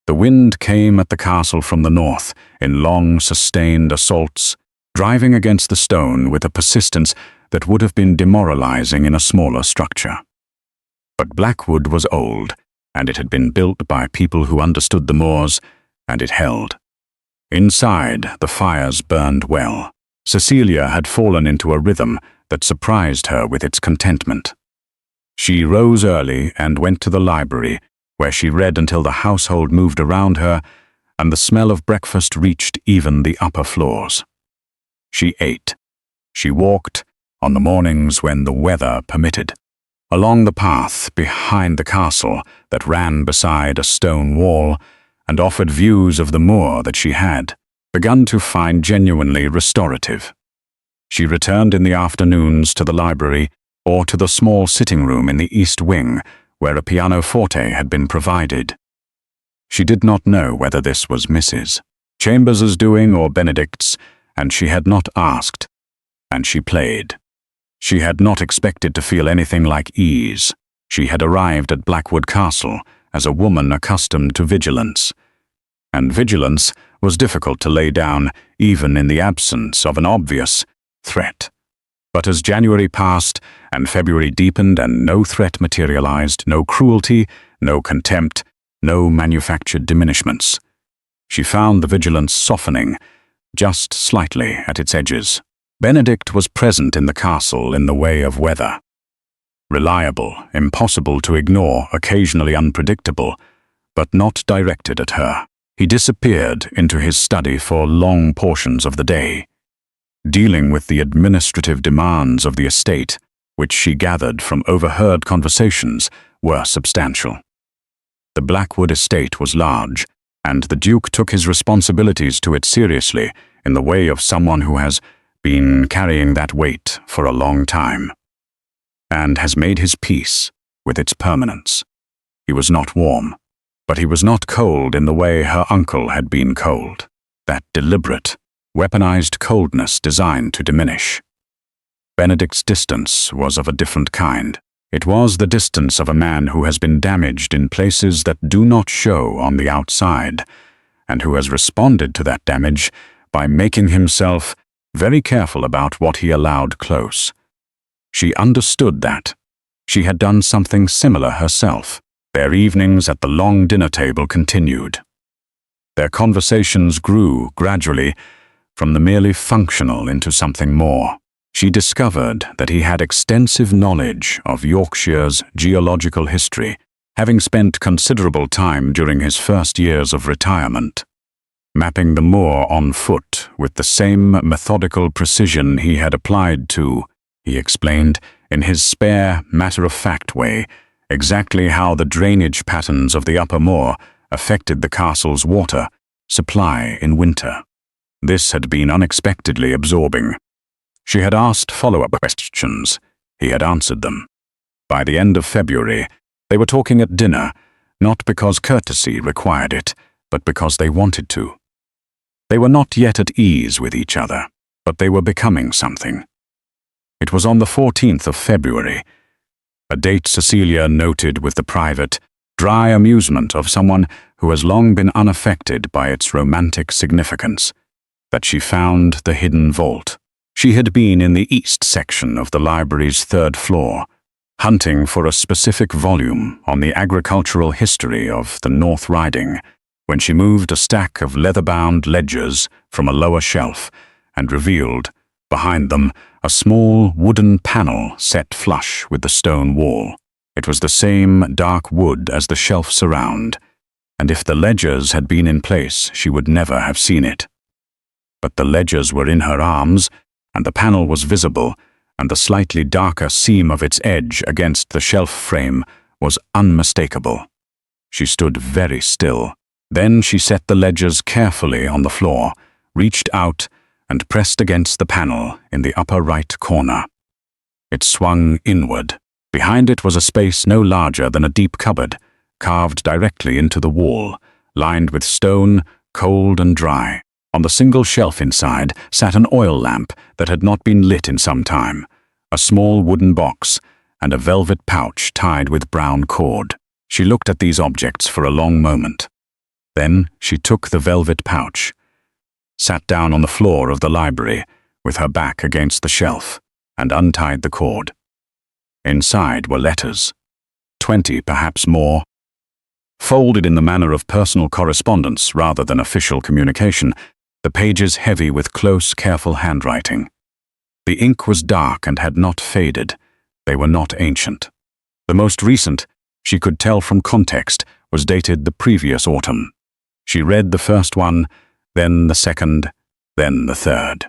The wind came at the castle from the north in long, sustained assaults, driving against the stone with a persistence that would have been demoralizing in a smaller structure. But Blackwood was old, and it had been built by people who understood the moors, and it held. Inside, the fires burned well. Cecilia had fallen into a rhythm that surprised her with its contentment. She rose early and went to the library, where she read until the household moved around her and the smell of breakfast reached even the upper floors. She ate. She walked, on the mornings when the weather permitted, along the path behind the castle that ran beside a stone wall and offered views of the moor that she had begun to find genuinely restorative. She returned in the afternoons to the library or to the small sitting room in the east wing where a pianoforte had been provided. She did not know whether this was Mrs. Chambers's doing or Benedict's, and she had not asked, and she played. She had not expected to feel anything like ease. She had arrived at Blackwood Castle as a woman accustomed to vigilance, and vigilance was difficult to lay down even in the absence of an obvious threat. But as January passed and February deepened and no threat materialized, no cruelty, no contempt, no manufactured diminishments. She found the vigilance softening, just slightly at its edges. Benedict was present in the castle in the way of weather. Reliable, impossible to ignore, occasionally unpredictable, but not directed at her. He disappeared into his study for long portions of the day, dealing with the administrative demands of the estate, which she gathered from overheard conversations were substantial. The Blackwood estate was large, and the Duke took his responsibilities to it seriously in the way of someone who has been carrying that weight for a long time, and has made his peace with its permanence. He was not warm, but he was not cold in the way her uncle had been cold, that deliberate, weaponized coldness designed to diminish. Benedict's distance was of a different kind. It was the distance of a man who has been damaged in places that do not show on the outside, and who has responded to that damage by making himself very careful about what he allowed close. She understood that. She had done something similar herself. Their evenings at the long dinner table continued. Their conversations grew, gradually, from the merely functional into something more. She discovered that he had extensive knowledge of Yorkshire's geological history, having spent considerable time during his first years of retirement, mapping the moor on foot with the same methodical precision he had applied to, he explained, in his spare, matter-of-fact way, exactly how the drainage patterns of the upper moor affected the castle's water supply in winter. This had been unexpectedly absorbing. She had asked follow-up questions. He had answered them. By the end of February, they were talking at dinner, not because courtesy required it, but because they wanted to. They were not yet at ease with each other, but they were becoming something. It was on the 14th of February, a date Cecilia noted with the private, dry amusement of someone who has long been unaffected by its romantic significance, that she found the hidden vault. She had been in the east section of the library's third floor, hunting for a specific volume on the agricultural history of the North Riding, when she moved a stack of leather-bound ledgers from a lower shelf and revealed, behind them, a small wooden panel set flush with the stone wall. It was the same dark wood as the shelves around, and if the ledgers had been in place, she would never have seen it. But the ledgers were in her arms, and the panel was visible, and the slightly darker seam of its edge against the shelf frame was unmistakable. She stood very still. Then she set the ledgers carefully on the floor, reached out, and pressed against the panel in the upper right corner. It swung inward. Behind it was a space no larger than a deep cupboard, carved directly into the wall, lined with stone, cold and dry. On the single shelf inside sat an oil lamp that had not been lit in some time, a small wooden box, and a velvet pouch tied with brown cord. She looked at these objects for a long moment. Then she took the velvet pouch, sat down on the floor of the library with her back against the shelf, and untied the cord. Inside were letters, 20 perhaps more, folded in the manner of personal correspondence rather than official communication, the pages heavy with close, careful handwriting. The ink was dark and had not faded. They were not ancient. The most recent, she could tell from context, was dated the previous autumn. She read the first one, then the second, then the third.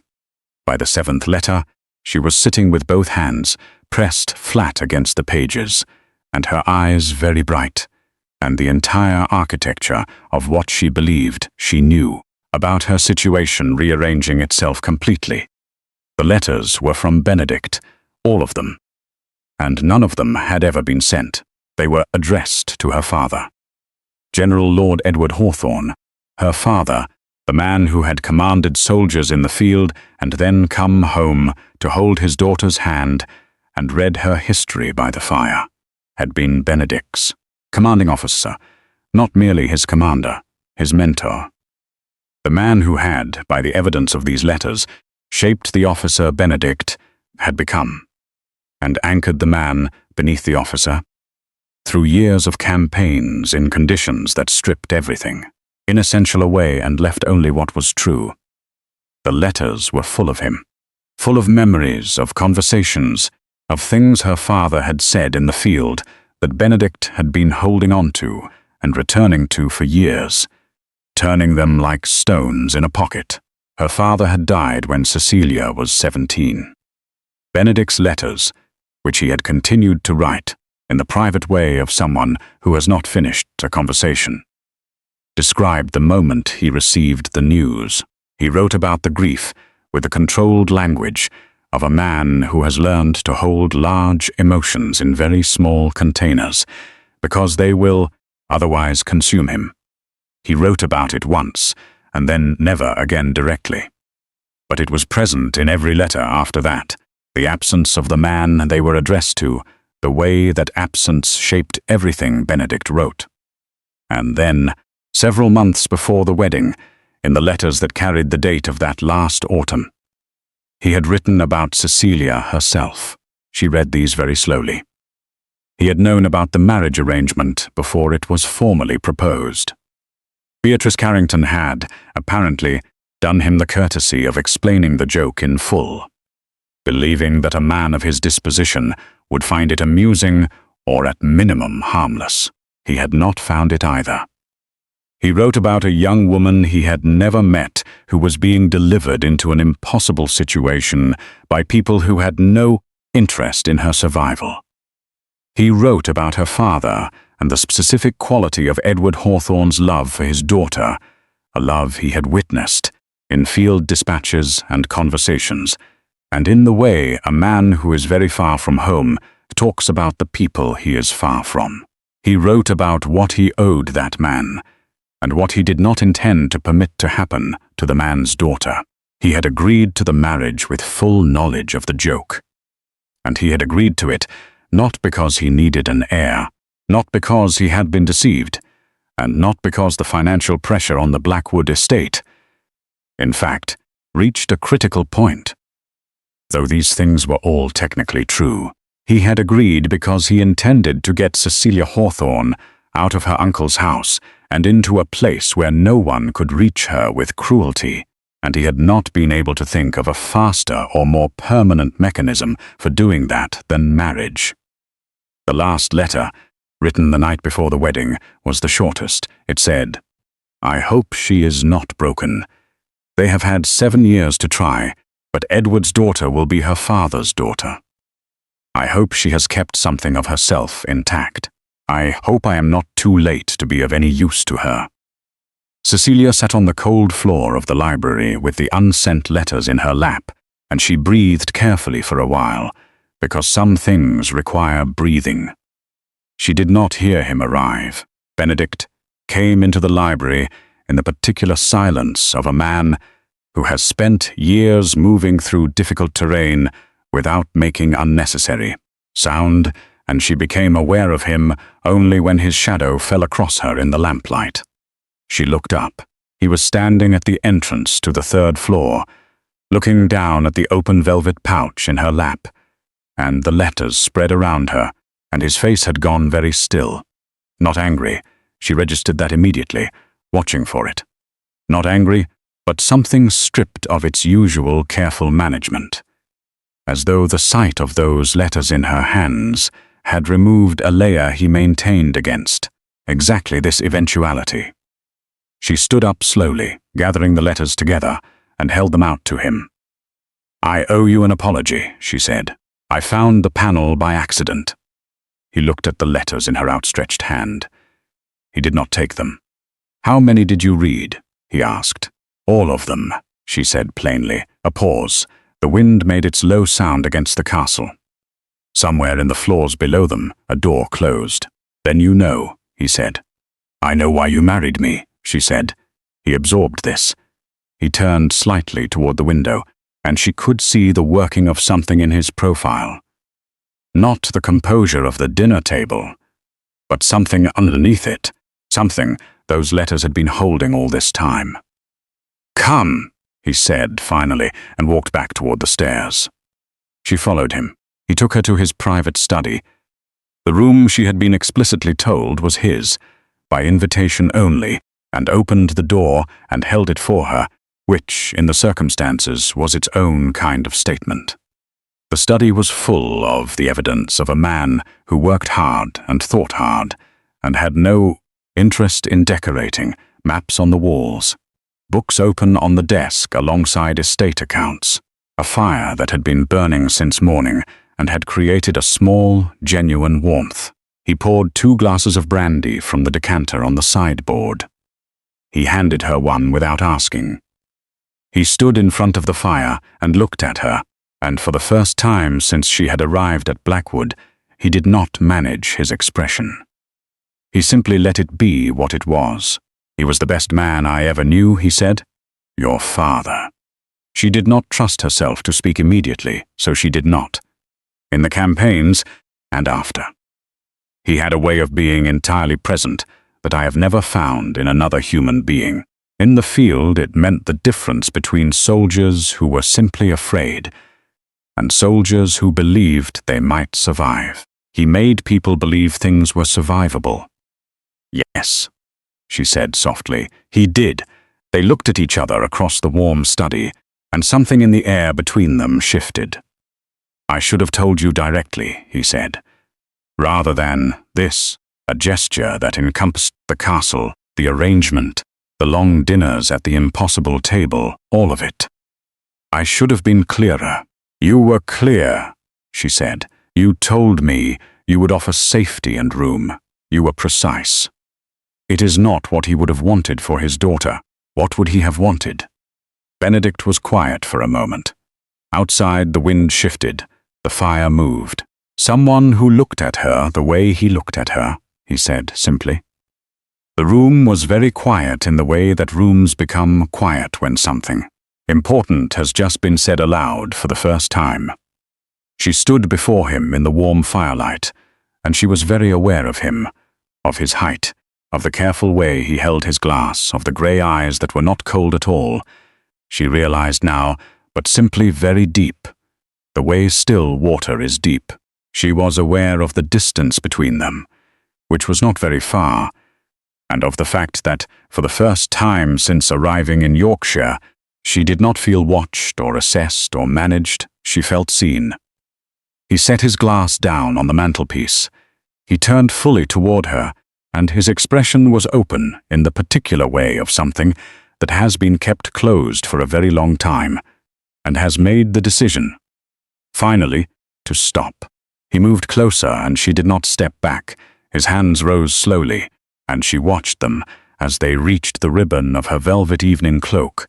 By the seventh letter, she was sitting with both hands pressed flat against the pages, and her eyes very bright, and the entire architecture of what she believed she knew about her situation rearranging itself completely. The letters were from Benedict, all of them, and none of them had ever been sent. They were addressed to her father. General Lord Edward Hawthorne, her father, the man who had commanded soldiers in the field and then come home to hold his daughter's hand and read her history by the fire, had been Benedict's commanding officer, not merely his commander, his mentor. The man who had, by the evidence of these letters, shaped the officer Benedict had become, and anchored the man beneath the officer. through years of campaigns in conditions that stripped everything, inessential away and left only what was true. The letters were full of him, full of memories, of conversations, of things her father had said in the field that Benedict had been holding on to and returning to for years, turning them like stones in a pocket. Her father had died when Cecilia was 17. Benedict's letters, which he had continued to write in the private way of someone who has not finished a conversation, described the moment he received the news. He wrote about the grief with the controlled language of a man who has learned to hold large emotions in very small containers, because they will otherwise consume him. He wrote about it once, and then never again directly. But it was present in every letter after that, the absence of the man they were addressed to, the way that absence shaped everything Benedict wrote. And then, several months before the wedding, in the letters that carried the date of that last autumn, he had written about Cecilia herself. She read these very slowly. He had known about the marriage arrangement before it was formally proposed. Beatrice Carrington had, apparently, done him the courtesy of explaining the joke in full. Believing that a man of his disposition would find it amusing or at minimum harmless, he had not found it either. He wrote about a young woman he had never met who was being delivered into an impossible situation by people who had no interest in her survival. He wrote about her father and the specific quality of Edward Hawthorne's love for his daughter, a love he had witnessed in field dispatches and conversations, and in the way a man who is very far from home talks about the people he is far from. He wrote about what he owed that man, and what he did not intend to permit to happen to the man's daughter. He had agreed to the marriage with full knowledge of the joke. And he had agreed to it not because he needed an heir, not because he had been deceived, and not because the financial pressure on the Blackwood estate, in fact, reached a critical point. Though these things were all technically true, he had agreed because he intended to get Cecilia Hawthorne out of her uncle's house and into a place where no one could reach her with cruelty, and he had not been able to think of a faster or more permanent mechanism for doing that than marriage. The last letter, written the night before the wedding, was the shortest. It said, "I hope she is not broken. They have had 7 years to try, but Edward's daughter will be her father's daughter. I hope she has kept something of herself intact. I hope I am not too late to be of any use to her." Cecilia sat on the cold floor of the library with the unsent letters in her lap, and she breathed carefully for a while, because some things require breathing. She did not hear him arrive. Benedict came into the library in the particular silence of a man who has spent years moving through difficult terrain without making unnecessary sound, and she became aware of him only when his shadow fell across her in the lamplight. She looked up. He was standing at the entrance to the 3rd floor, looking down at the open velvet pouch in her lap, and the letters spread around her, and his face had gone very still. Not angry, she registered that immediately, watching for it. Not angry, but something stripped of its usual careful management, as though the sight of those letters in her hands had removed a layer he maintained against exactly this eventuality. She stood up slowly, gathering the letters together, and held them out to him. "I owe you an apology," she said. "I found the panel by accident." He looked at the letters in her outstretched hand. He did not take them. "How many did you read?" he asked. "All of them," she said plainly. A pause. The wind made its low sound against the castle. Somewhere in the floors below them, a door closed. "Then you know," he said. "I know why you married me," she said. He absorbed this. He turned slightly toward the window, and she could see the working of something in his profile. Not the composure of the dinner table, but something underneath it, something those letters had been holding all this time. "Come," he said finally, and walked back toward the stairs. She followed him. He took her to his private study. The room, she had been explicitly told, was his, by invitation only, and opened the door and held it for her, which, in the circumstances, was its own kind of statement. The study was full of the evidence of a man who worked hard and thought hard, and had no interest in decorating, maps on the walls, books open on the desk alongside estate accounts, a fire that had been burning since morning and had created a small, genuine warmth. He poured 2 glasses of brandy from the decanter on the sideboard. He handed her one without asking. He stood in front of the fire and looked at her, and for the first time since she had arrived at Blackwood, he did not manage his expression. He simply let it be what it was. "He was the best man I ever knew," he said. "Your father." She did not trust herself to speak immediately, so she did not. In the campaigns, and after. He had a way of being entirely present that I have never found in another human being. In the field, it meant the difference between soldiers who were simply afraid and soldiers who believed they might survive. He made people believe things were survivable. "Yes," she said softly. "He did." They looked at each other across the warm study, and something in the air between them shifted. "I should have told you directly," he said. "Rather than this," a gesture that encompassed the castle, the arrangement, the long dinners at the impossible table, all of it. "I should have been clearer." "You were clear," she said. "You told me you would offer safety and room. You were precise." It is not what he would have wanted for his daughter. What would he have wanted? Benedict was quiet for a moment. Outside, the wind shifted. The fire moved. "Someone who looked at her the way he looked at her," he said simply. The room was very quiet in the way that rooms become quiet when something important has just been said aloud for the first time. She stood before him in the warm firelight, and she was very aware of him, of his height, of the careful way he held his glass, of the grey eyes that were not cold at all. She realized now, but simply very deep, the way still water is deep. She was aware of the distance between them, which was not very far, and of the fact that, for the first time since arriving in Yorkshire, she did not feel watched or assessed or managed. She felt seen. He set his glass down on the mantelpiece. He turned fully toward her, and his expression was open in the particular way of something that has been kept closed for a very long time, and has made the decision, finally, to stop. He moved closer, and she did not step back. His hands rose slowly, and she watched them as they reached the ribbon of her velvet evening cloak,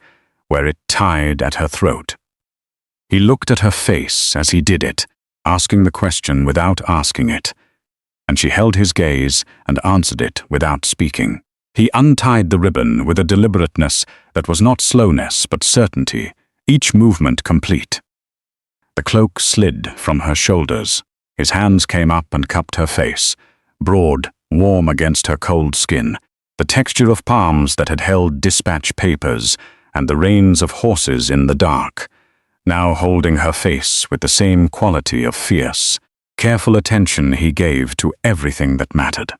where it tied at her throat. He looked at her face as he did it, asking the question without asking it, and she held his gaze and answered it without speaking. He untied the ribbon with a deliberateness that was not slowness but certainty, each movement complete. The cloak slid from her shoulders. His hands came up and cupped her face, broad, warm against her cold skin, the texture of palms that had held dispatch papers and the reins of horses in the dark, now holding her face with the same quality of fierce, careful attention he gave to everything that mattered.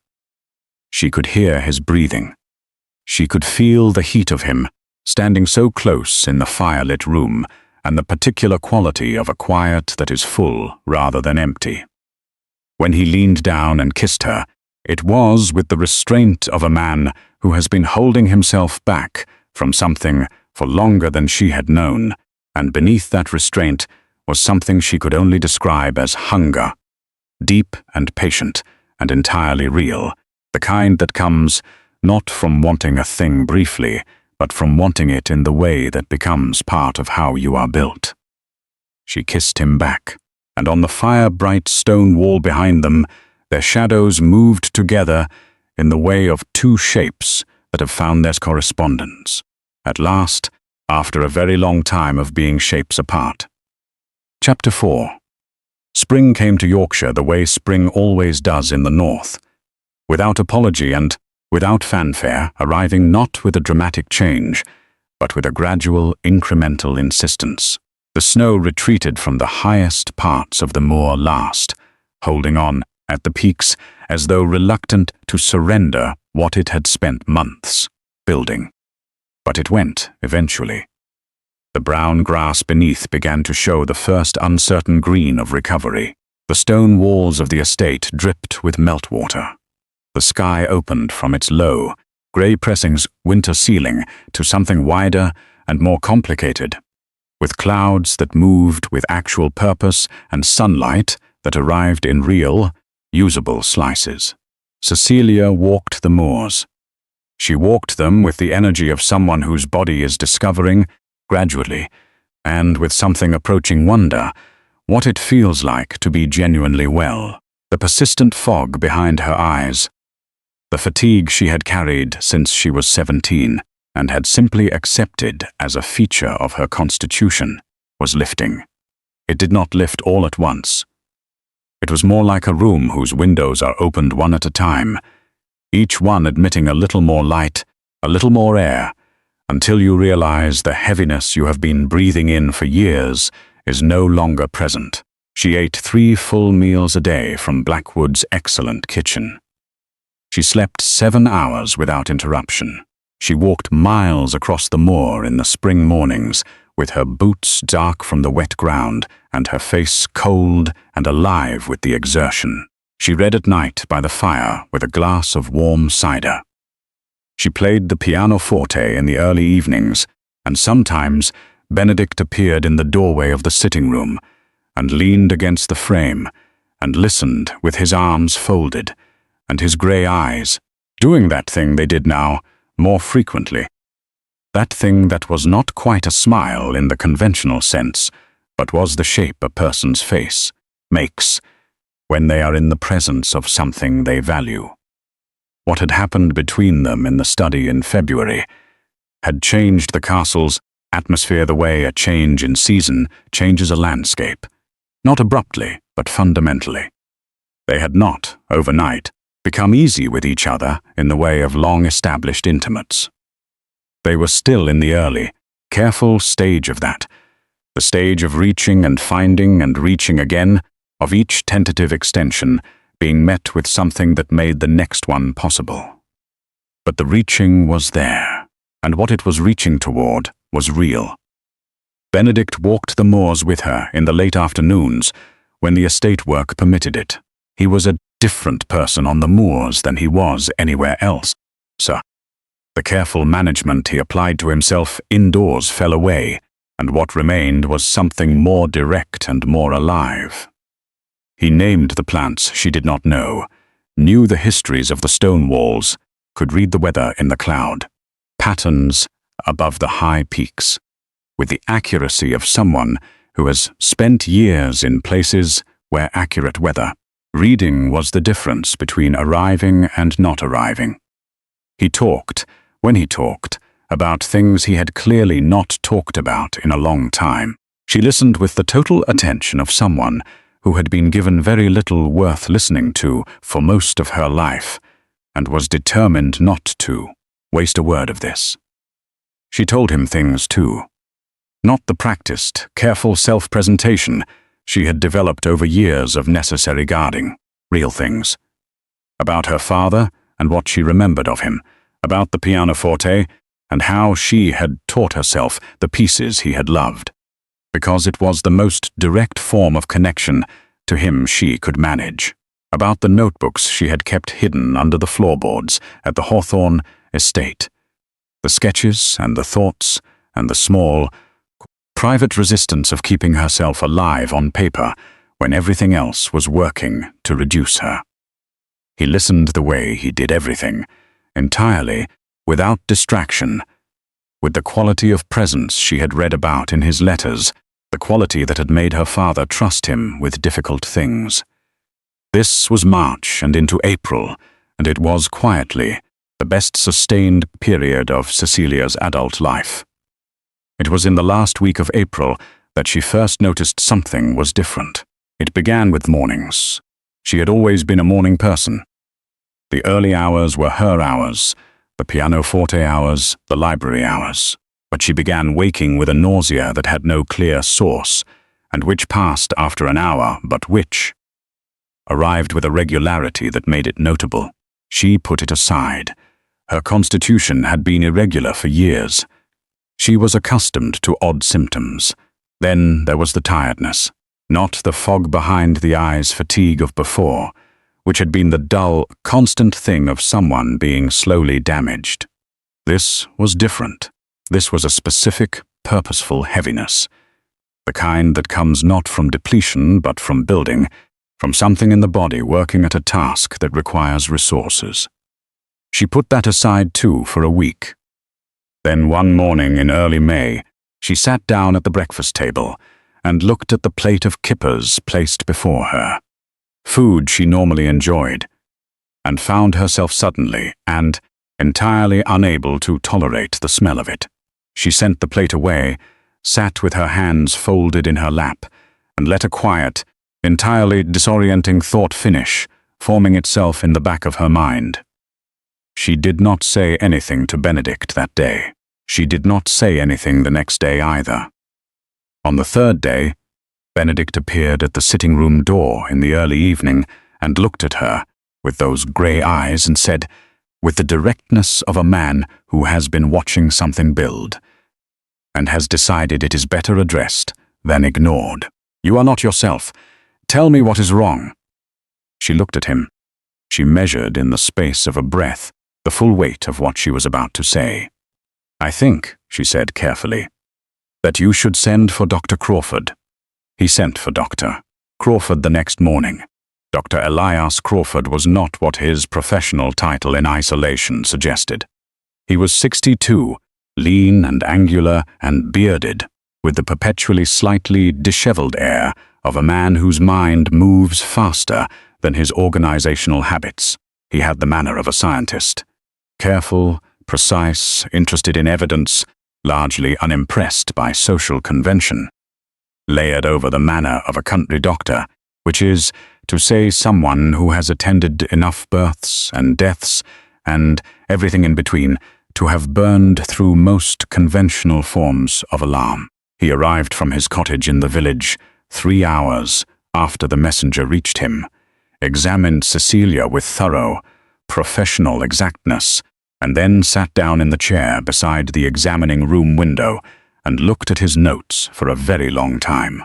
She could hear his breathing. She could feel the heat of him, standing so close in the firelit room, and the particular quality of a quiet that is full rather than empty. When he leaned down and kissed her, it was with the restraint of a man who has been holding himself back from something for longer than she had known, and beneath that restraint was something she could only describe as hunger, deep and patient and entirely real, the kind that comes not from wanting a thing briefly, but from wanting it in the way that becomes part of how you are built. She kissed him back, and on the fire-bright stone wall behind them, their shadows moved together in the way of 2 shapes that have found their correspondence, at last, after a very long time of being shapes apart. Chapter 4. Spring came to Yorkshire the way spring always does in the north, without apology and without fanfare, arriving not with a dramatic change, but with a gradual, incremental insistence. The snow retreated from the highest parts of the moor last, holding on at the peaks, as though reluctant to surrender what it had spent months building. But it went, eventually. The brown grass beneath began to show the first uncertain green of recovery. The stone walls of the estate dripped with meltwater. The sky opened from its low, grey pressings winter ceiling to something wider and more complicated, with clouds that moved with actual purpose and sunlight that arrived in real, usable slices. Cecilia walked the moors. She walked them with the energy of someone whose body is discovering, gradually, and with something approaching wonder, what it feels like to be genuinely well. The persistent fog behind her eyes, the fatigue she had carried since she was 17 and had simply accepted as a feature of her constitution, was lifting. It did not lift all at once. It was more like a room whose windows are opened one at a time, each one admitting a little more light, a little more air, until you realize the heaviness you have been breathing in for years is no longer present. She ate 3 full meals a day from Blackwood's excellent kitchen. She slept 7 hours without interruption. She walked miles across the moor in the spring mornings, with her boots dark from the wet ground and her face cold and alive with the exertion. She read at night by the fire with a glass of warm cider. She played the pianoforte in the early evenings, and sometimes Benedict appeared in the doorway of the sitting room and leaned against the frame and listened with his arms folded and his grey eyes, doing that thing they did now more frequently. That thing that was not quite a smile in the conventional sense, but was the shape a person's face makes when they are in the presence of something they value. What had happened between them in the study in February had changed the castle's atmosphere the way a change in season changes a landscape, not abruptly, but fundamentally. They had not, overnight, become easy with each other in the way of long-established intimates. They were still in the early, careful stage of that, the stage of reaching and finding and reaching again, of each tentative extension being met with something that made the next one possible. But the reaching was there, and what it was reaching toward was real. Benedict walked the moors with her in the late afternoons when the estate work permitted it. He was a different person on the moors than he was anywhere else, sir. The careful management he applied to himself indoors fell away, and what remained was something more direct and more alive. He named the plants she did not know, knew the histories of the stone walls, could read the weather in the cloud, patterns above the high peaks, with the accuracy of someone who has spent years in places where accurate weather. Reading was the difference between arriving and not arriving. He talked, when he talked, about things he had clearly not talked about in a long time. She listened with the total attention of someone who had been given very little worth listening to for most of her life, and was determined not to waste a word of this. She told him things too. Not the practiced, careful self-presentation she had developed over years of necessary guarding, real things. About her father and what she remembered of him, about the pianoforte and how she had taught herself the pieces he had loved, because it was the most direct form of connection to him she could manage. About the notebooks she had kept hidden under the floorboards at the Hawthorne estate, the sketches and the thoughts and the small, private resistance of keeping herself alive on paper when everything else was working to reduce her. He listened the way he did everything, entirely, without distraction, with the quality of presence she had read about in his letters, the quality that had made her father trust him with difficult things. This was March and into April, and it was quietly the best sustained period of Cecilia's adult life. It was in the last week of April that she first noticed something was different. It began with mornings. She had always been a morning person. The early hours were her hours, the pianoforte hours, the library hours. But she began waking with a nausea that had no clear source, and which passed after an hour, but which, arrived with a regularity that made it notable. She put it aside. Her constitution had been irregular for years. She was accustomed to odd symptoms. Then there was the tiredness, not the fog behind the eyes fatigue of before, which had been the dull, constant thing of someone being slowly damaged. This was different. This was a specific, purposeful heaviness. The kind that comes not from depletion but from building, from something in the body working at a task that requires resources. She put that aside too for a week. Then one morning in early May, she sat down at the breakfast table and looked at the plate of kippers placed before her, food she normally enjoyed, and found herself suddenly and entirely unable to tolerate the smell of it. She sent the plate away, sat with her hands folded in her lap, and let a quiet, entirely disorienting thought finish, forming itself in the back of her mind. She did not say anything to Benedict that day. She did not say anything the next day either. On the third day, Benedict appeared at the sitting-room door in the early evening and looked at her with those grey eyes and said, with the directness of a man who has been watching something build, and has decided it is better addressed than ignored. "You are not yourself. Tell me what is wrong." She looked at him. She measured in the space of a breath the full weight of what she was about to say. "I think," she said carefully, "that you should send for Dr. Crawford." He sent for Dr. Crawford the next morning. Dr. Elias Crawford was not what his professional title in isolation suggested. He was 62, lean and angular and bearded, with the perpetually slightly disheveled air of a man whose mind moves faster than his organizational habits. He had the manner of a scientist, careful, precise, interested in evidence, largely unimpressed by social convention. Layered over the manner of a country doctor, which is, to say, someone who has attended enough births and deaths and everything in between to have burned through most conventional forms of alarm. He arrived from his cottage in the village 3 hours after the messenger reached him, examined Cecilia with thorough, professional exactness, and then sat down in the chair beside the examining room window and looked at his notes for a very long time.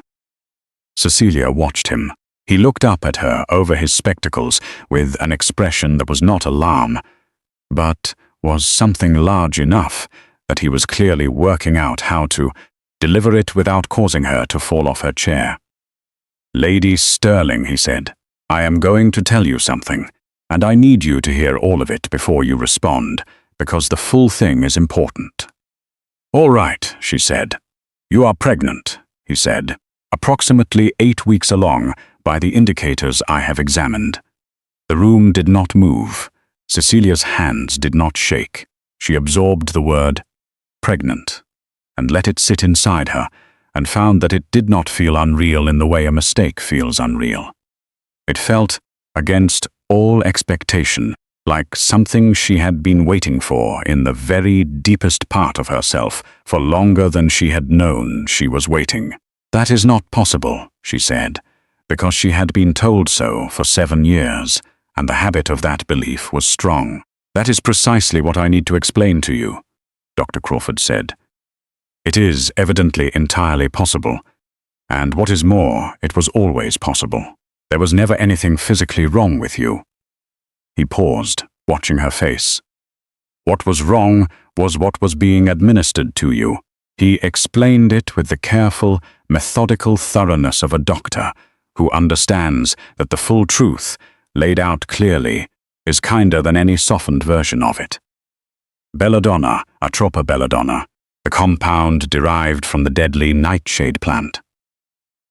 Cecilia watched him. He looked up at her over his spectacles with an expression that was not alarm, but was something large enough that he was clearly working out how to deliver it without causing her to fall off her chair. "Lady Sterling," he said, "I am going to tell you something, and I need you to hear all of it before you respond, because the full thing is important." "All right," she said. "You are pregnant," he said, "approximately 8 weeks along by the indicators I have examined." The room did not move. Cecilia's hands did not shake. She absorbed the word pregnant and let it sit inside her, and found that it did not feel unreal in the way a mistake feels unreal. It felt, against all expectation, like something she had been waiting for in the very deepest part of herself for longer than she had known she was waiting. "That is not possible," she said, because she had been told so for 7 years, and the habit of that belief was strong. "That is precisely what I need to explain to you," Dr. Crawford said. "It is evidently entirely possible, and what is more, it was always possible. There was never anything physically wrong with you." He paused, watching her face. "What was wrong was what was being administered to you." He explained it with the careful, methodical thoroughness of a doctor who understands that the full truth, laid out clearly, is kinder than any softened version of it. Belladonna, Atropa belladonna, the compound derived from the deadly nightshade plant,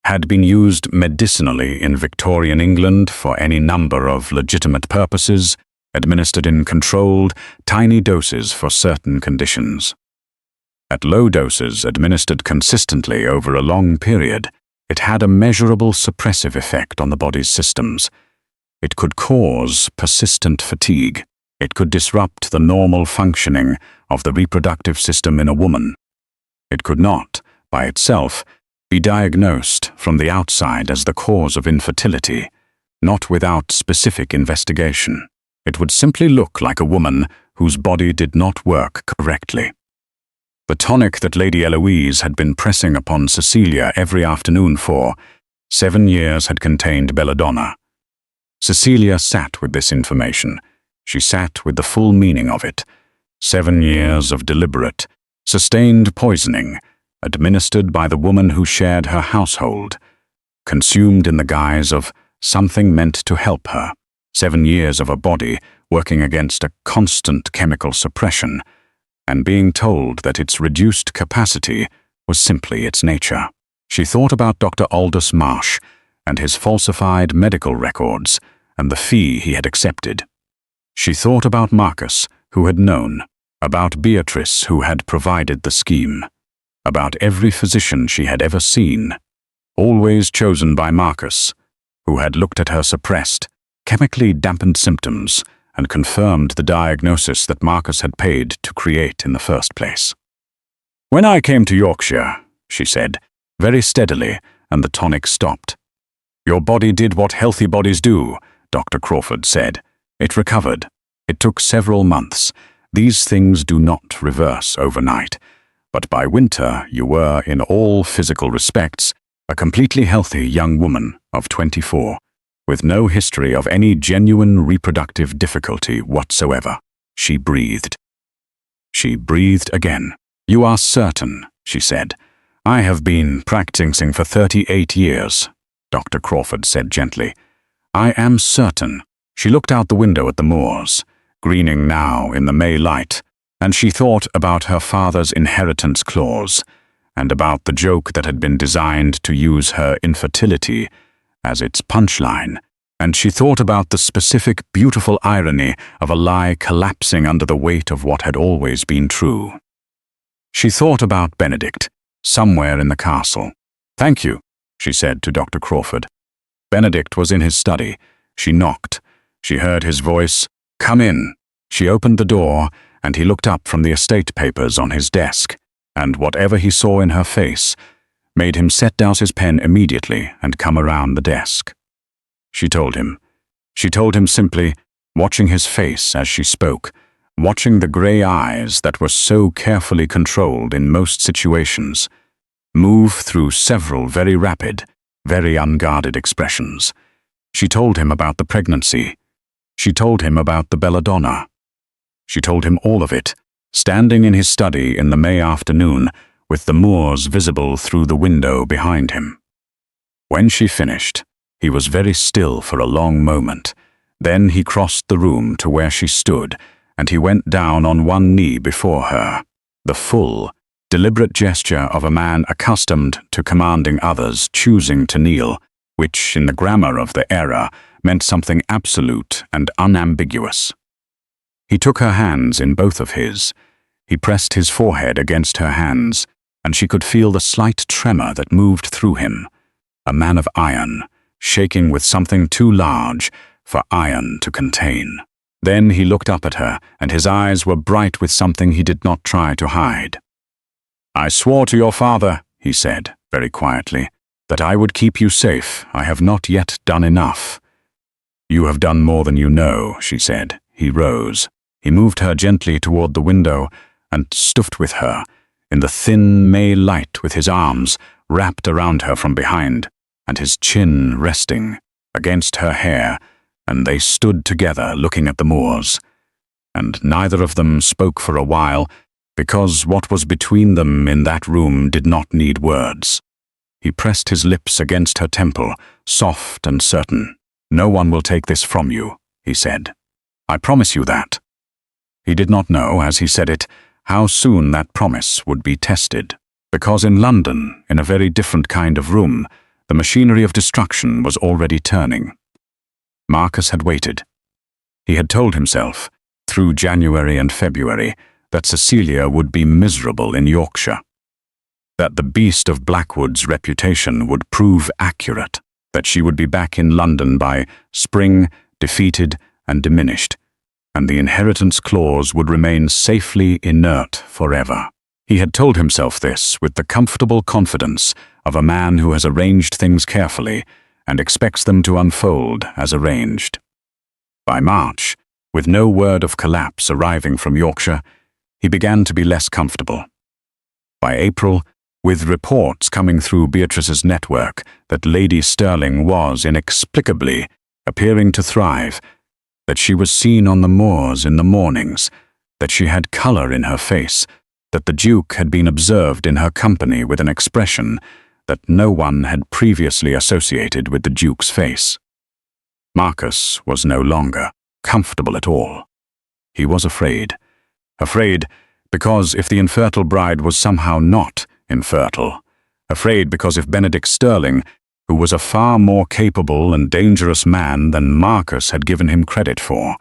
had been used medicinally in Victorian England for any number of legitimate purposes, administered in controlled, tiny doses for certain conditions. At low doses administered consistently over a long period, it had a measurable suppressive effect on the body's systems. It could cause persistent fatigue. It could disrupt the normal functioning of the reproductive system in a woman. It could not, by itself, be diagnosed from the outside as the cause of infertility, not without specific investigation. It would simply look like a woman whose body did not work correctly. The tonic that Lady Eloise had been pressing upon Cecilia every afternoon for 7 years had contained belladonna. Cecilia sat with this information. She sat with the full meaning of it. 7 years of deliberate, sustained poisoning, administered by the woman who shared her household, consumed in the guise of something meant to help her. 7 years of a body working against a constant chemical suppression, and being told that its reduced capacity was simply its nature. She thought about Dr. Aldous Marsh and his falsified medical records and the fee he had accepted. She thought about Marcus, who had known, about Beatrice, who had provided the scheme, about every physician she had ever seen, always chosen by Marcus, who had looked at her suppressed, chemically dampened symptoms and confirmed the diagnosis that Marcus had paid to create in the first place. "When I came to Yorkshire," she said, very steadily, and the tonic stopped. "Your body did what healthy bodies do," Dr. Crawford said. "It recovered. It took several months. These things do not reverse overnight. But by winter you were, in all physical respects, a completely healthy young woman of 24, with no history of any genuine reproductive difficulty whatsoever." She breathed. She breathed again. "You are certain," she said. "I have been practicing for 38 years, Dr. Crawford said gently. "I am certain." She looked out the window at the moors, greening now in the May light, and she thought about her father's inheritance clause, and about the joke that had been designed to use her infertility as its punchline, and she thought about the specific, beautiful irony of a lie collapsing under the weight of what had always been true. She thought about Benedict, somewhere in the castle. "Thank you," she said to Dr. Crawford. Benedict was in his study. She knocked. She heard his voice, "Come in." She opened the door, and he looked up from the estate papers on his desk, and whatever he saw in her face made him set down his pen immediately and come around the desk. She told him. She told him simply, watching his face as she spoke, watching the grey eyes that were so carefully controlled in most situations, move through several very rapid, very unguarded expressions. She told him about the pregnancy. She told him about the belladonna. She told him all of it, standing in his study in the May afternoon, with the moors visible through the window behind him. When she finished, he was very still for a long moment. Then he crossed the room to where she stood, and he went down on one knee before her, the full, deliberate gesture of a man accustomed to commanding others choosing to kneel, which, in the grammar of the era, meant something absolute and unambiguous. He took her hands in both of his. He pressed his forehead against her hands, and she could feel the slight tremor that moved through him. A man of iron, shaking with something too large for iron to contain. Then he looked up at her, and his eyes were bright with something he did not try to hide. "I swore to your father," he said, very quietly, "that I would keep you safe. I have not yet done enough." "You have done more than you know," she said. He rose. He moved her gently toward the window and stood with her, in the thin May light, with his arms wrapped around her from behind, and his chin resting against her hair, and they stood together looking at the moors. And neither of them spoke for a while, because what was between them in that room did not need words. He pressed his lips against her temple, soft and certain. "No one will take this from you," he said. "I promise you that." He did not know, as he said it, how soon that promise would be tested, because in London, in a very different kind of room, the machinery of destruction was already turning. Marcus had waited. He had told himself, through January and February, that Cecilia would be miserable in Yorkshire, that the beast of Blackwood's reputation would prove accurate, that she would be back in London by spring, defeated and diminished, and the inheritance clause would remain safely inert forever. He had told himself this with the comfortable confidence of a man who has arranged things carefully and expects them to unfold as arranged. By March, with no word of collapse arriving from Yorkshire, he began to be less comfortable. By April, with reports coming through Beatrice's network that Lady Stirling was inexplicably appearing to thrive, that she was seen on the moors in the mornings, that she had colour in her face, that the Duke had been observed in her company with an expression that no one had previously associated with the Duke's face. Marcus was no longer comfortable at all. He was afraid. Afraid because if the infertile bride was somehow not infertile. Afraid because if Benedict Stirling, who was a far more capable and dangerous man than Marcus had given him credit for,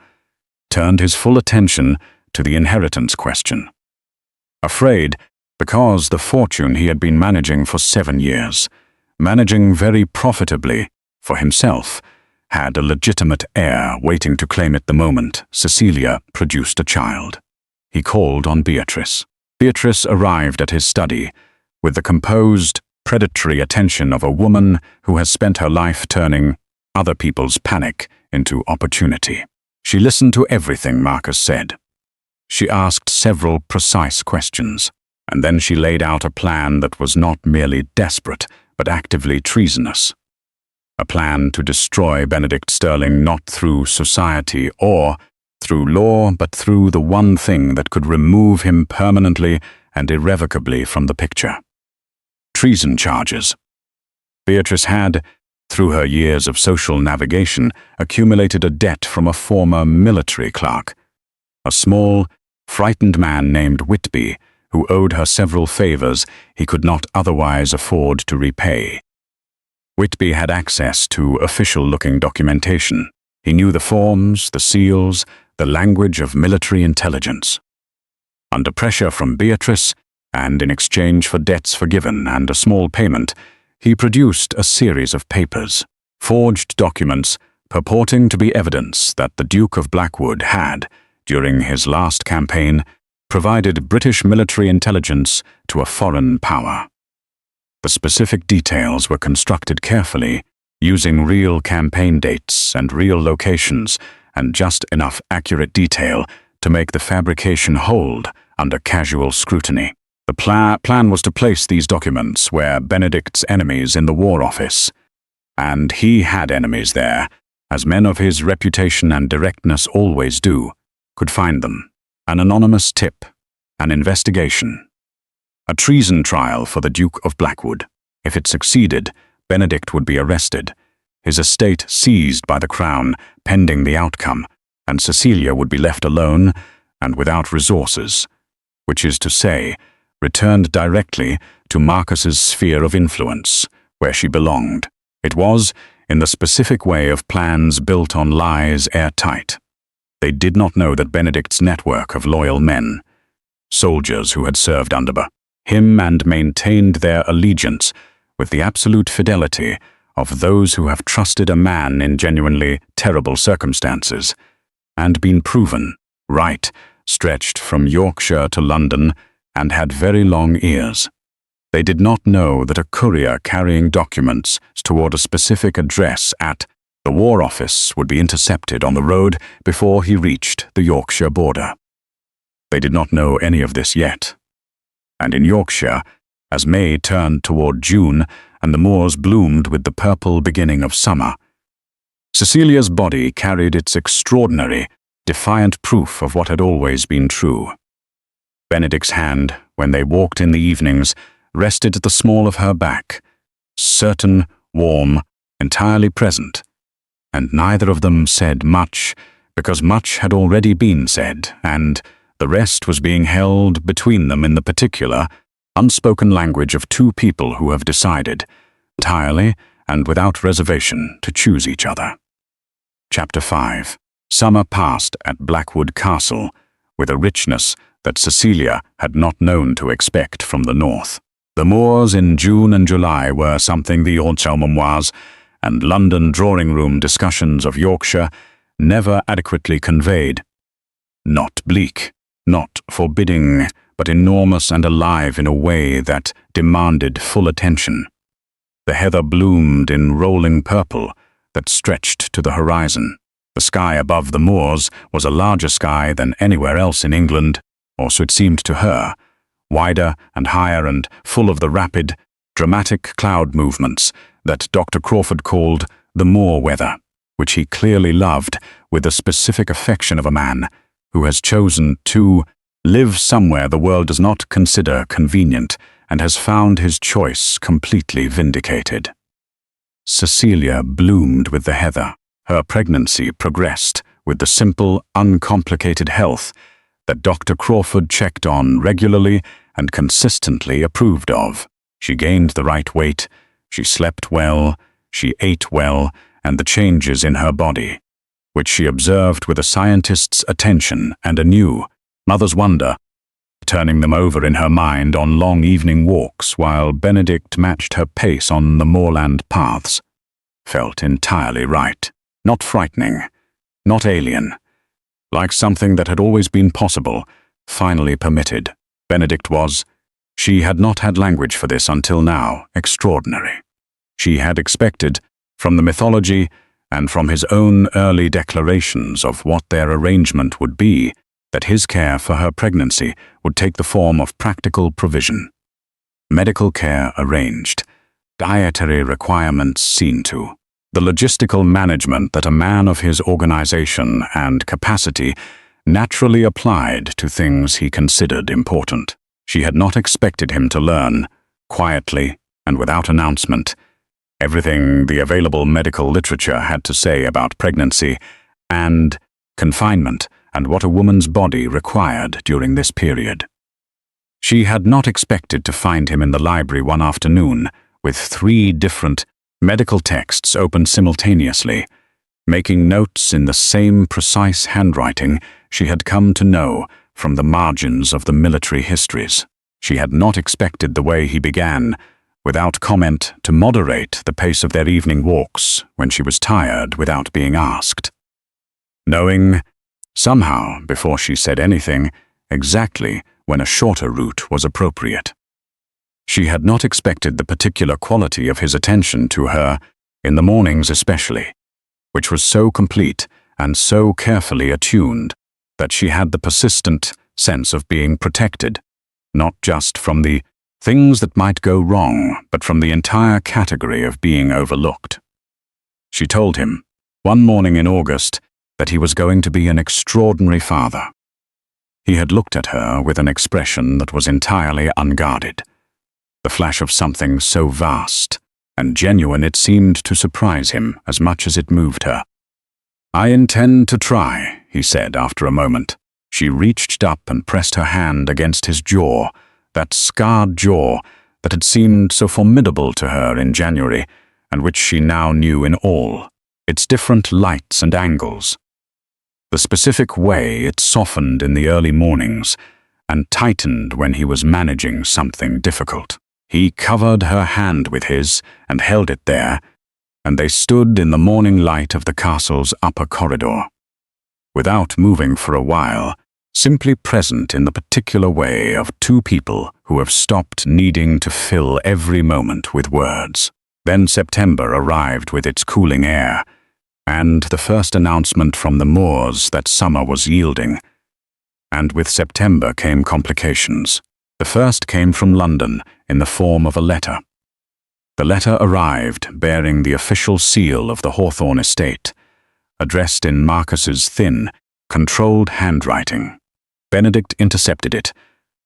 turned his full attention to the inheritance question. Afraid because the fortune he had been managing for 7 years, managing very profitably for himself, had a legitimate heir waiting to claim it the moment Cecilia produced a child. He called on Beatrice. Beatrice arrived at his study with the composed, predatory attention of a woman who has spent her life turning other people's panic into opportunity. She listened to everything Marcus said. She asked several precise questions, and then she laid out a plan that was not merely desperate, but actively treasonous. A plan to destroy Benedict Stirling not through society or through law, but through the one thing that could remove him permanently and irrevocably from the picture. Treason charges. Beatrice had, through her years of social navigation, accumulated a debt from a former military clerk, a small, frightened man named Whitby, who owed her several favors he could not otherwise afford to repay. Whitby had access to official-looking documentation. He knew the forms, the seals, the language of military intelligence. Under pressure from Beatrice, and in exchange for debts forgiven and a small payment, he produced a series of papers, forged documents purporting to be evidence that the Duke of Blackwood had, during his last campaign, provided British military intelligence to a foreign power. The specific details were constructed carefully, using real campaign dates and real locations and just enough accurate detail to make the fabrication hold under casual scrutiny. The plan was to place these documents where Benedict's enemies in the War Office, and he had enemies there, as men of his reputation and directness always do, could find them. An anonymous tip, an investigation, a treason trial for the Duke of Blackwood. If it succeeded, Benedict would be arrested, his estate seized by the Crown pending the outcome, and Cecilia would be left alone and without resources, which is to say, returned directly to Marcus's sphere of influence, where she belonged. It was, in the specific way of plans built on lies, airtight. They did not know that Benedict's network of loyal men, soldiers who had served under him and maintained their allegiance with the absolute fidelity of those who have trusted a man in genuinely terrible circumstances, and been proven right, stretched from Yorkshire to London, and had very long ears. They did not know that a courier carrying documents toward a specific address at the War Office would be intercepted on the road before he reached the Yorkshire border. They did not know any of this yet. And in Yorkshire, as May turned toward June and the moors bloomed with the purple beginning of summer, Cecilia's body carried its extraordinary, defiant proof of what had always been true. Benedict's hand, when they walked in the evenings, rested at the small of her back, certain, warm, entirely present, and neither of them said much, because much had already been said, and the rest was being held between them in the particular, unspoken language of two people who have decided, entirely and without reservation, to choose each other. Chapter 5. Summer passed at Blackwood Castle, with a richness that Cecilia had not known to expect from the north. The moors in June and July were something the Haute memoirs and London drawing-room discussions of Yorkshire never adequately conveyed. Not bleak, not forbidding, but enormous and alive in a way that demanded full attention. The heather bloomed in rolling purple that stretched to the horizon. The sky above the moors was a larger sky than anywhere else in England, or so it seemed to her, wider and higher and full of the rapid, dramatic cloud movements that Dr. Crawford called the moor weather, which he clearly loved with the specific affection of a man who has chosen to live somewhere the world does not consider convenient and has found his choice completely vindicated. Cecilia bloomed with the heather. Her pregnancy progressed with the simple, uncomplicated health that Dr. Crawford checked on regularly and consistently approved of. She gained the right weight, she slept well, she ate well, and the changes in her body, which she observed with a scientist's attention and a new mother's wonder, turning them over in her mind on long evening walks while Benedict matched her pace on the moorland paths. Felt entirely right. Not frightening, not alien. Like something that had always been possible, finally permitted. Benedict was, she had not had language for this until now, extraordinary. She had expected, from the mythology and from his own early declarations of what their arrangement would be, that his care for her pregnancy would take the form of practical provision. Medical care arranged, dietary requirements seen to, the logistical management that a man of his organization and capacity naturally applied to things he considered important. She had not expected him to learn, quietly and without announcement, everything the available medical literature had to say about pregnancy and confinement and what a woman's body required during this period. She had not expected to find him in the library one afternoon with 3 different medical texts open simultaneously, making notes in the same precise handwriting she had come to know from the margins of the military histories. She had not expected the way he began, without comment, to moderate the pace of their evening walks when she was tired without being asked. Knowing, somehow, before she said anything, exactly when a shorter route was appropriate. She had not expected the particular quality of his attention to her, in the mornings especially, which was so complete and so carefully attuned that she had the persistent sense of being protected, not just from the things that might go wrong, but from the entire category of being overlooked. She told him, one morning in August, that he was going to be an extraordinary father. He had looked at her with an expression that was entirely unguarded. The flash of something so vast and genuine it seemed to surprise him as much as it moved her. "I intend to try," he said after a moment. She reached up and pressed her hand against his jaw, that scarred jaw that had seemed so formidable to her in January, and which she now knew in all its different lights and angles. The specific way it softened in the early mornings and tightened when he was managing something difficult. He covered her hand with his and held it there, and they stood in the morning light of the castle's upper corridor, without moving for a while, simply present in the particular way of 2 people who have stopped needing to fill every moment with words. Then September arrived with its cooling air, and the first announcement from the moors that summer was yielding. And with September came complications. The first came from London in the form of a letter. The letter arrived bearing the official seal of the Hawthorne estate, addressed in Marcus's thin, controlled handwriting. Benedict intercepted it,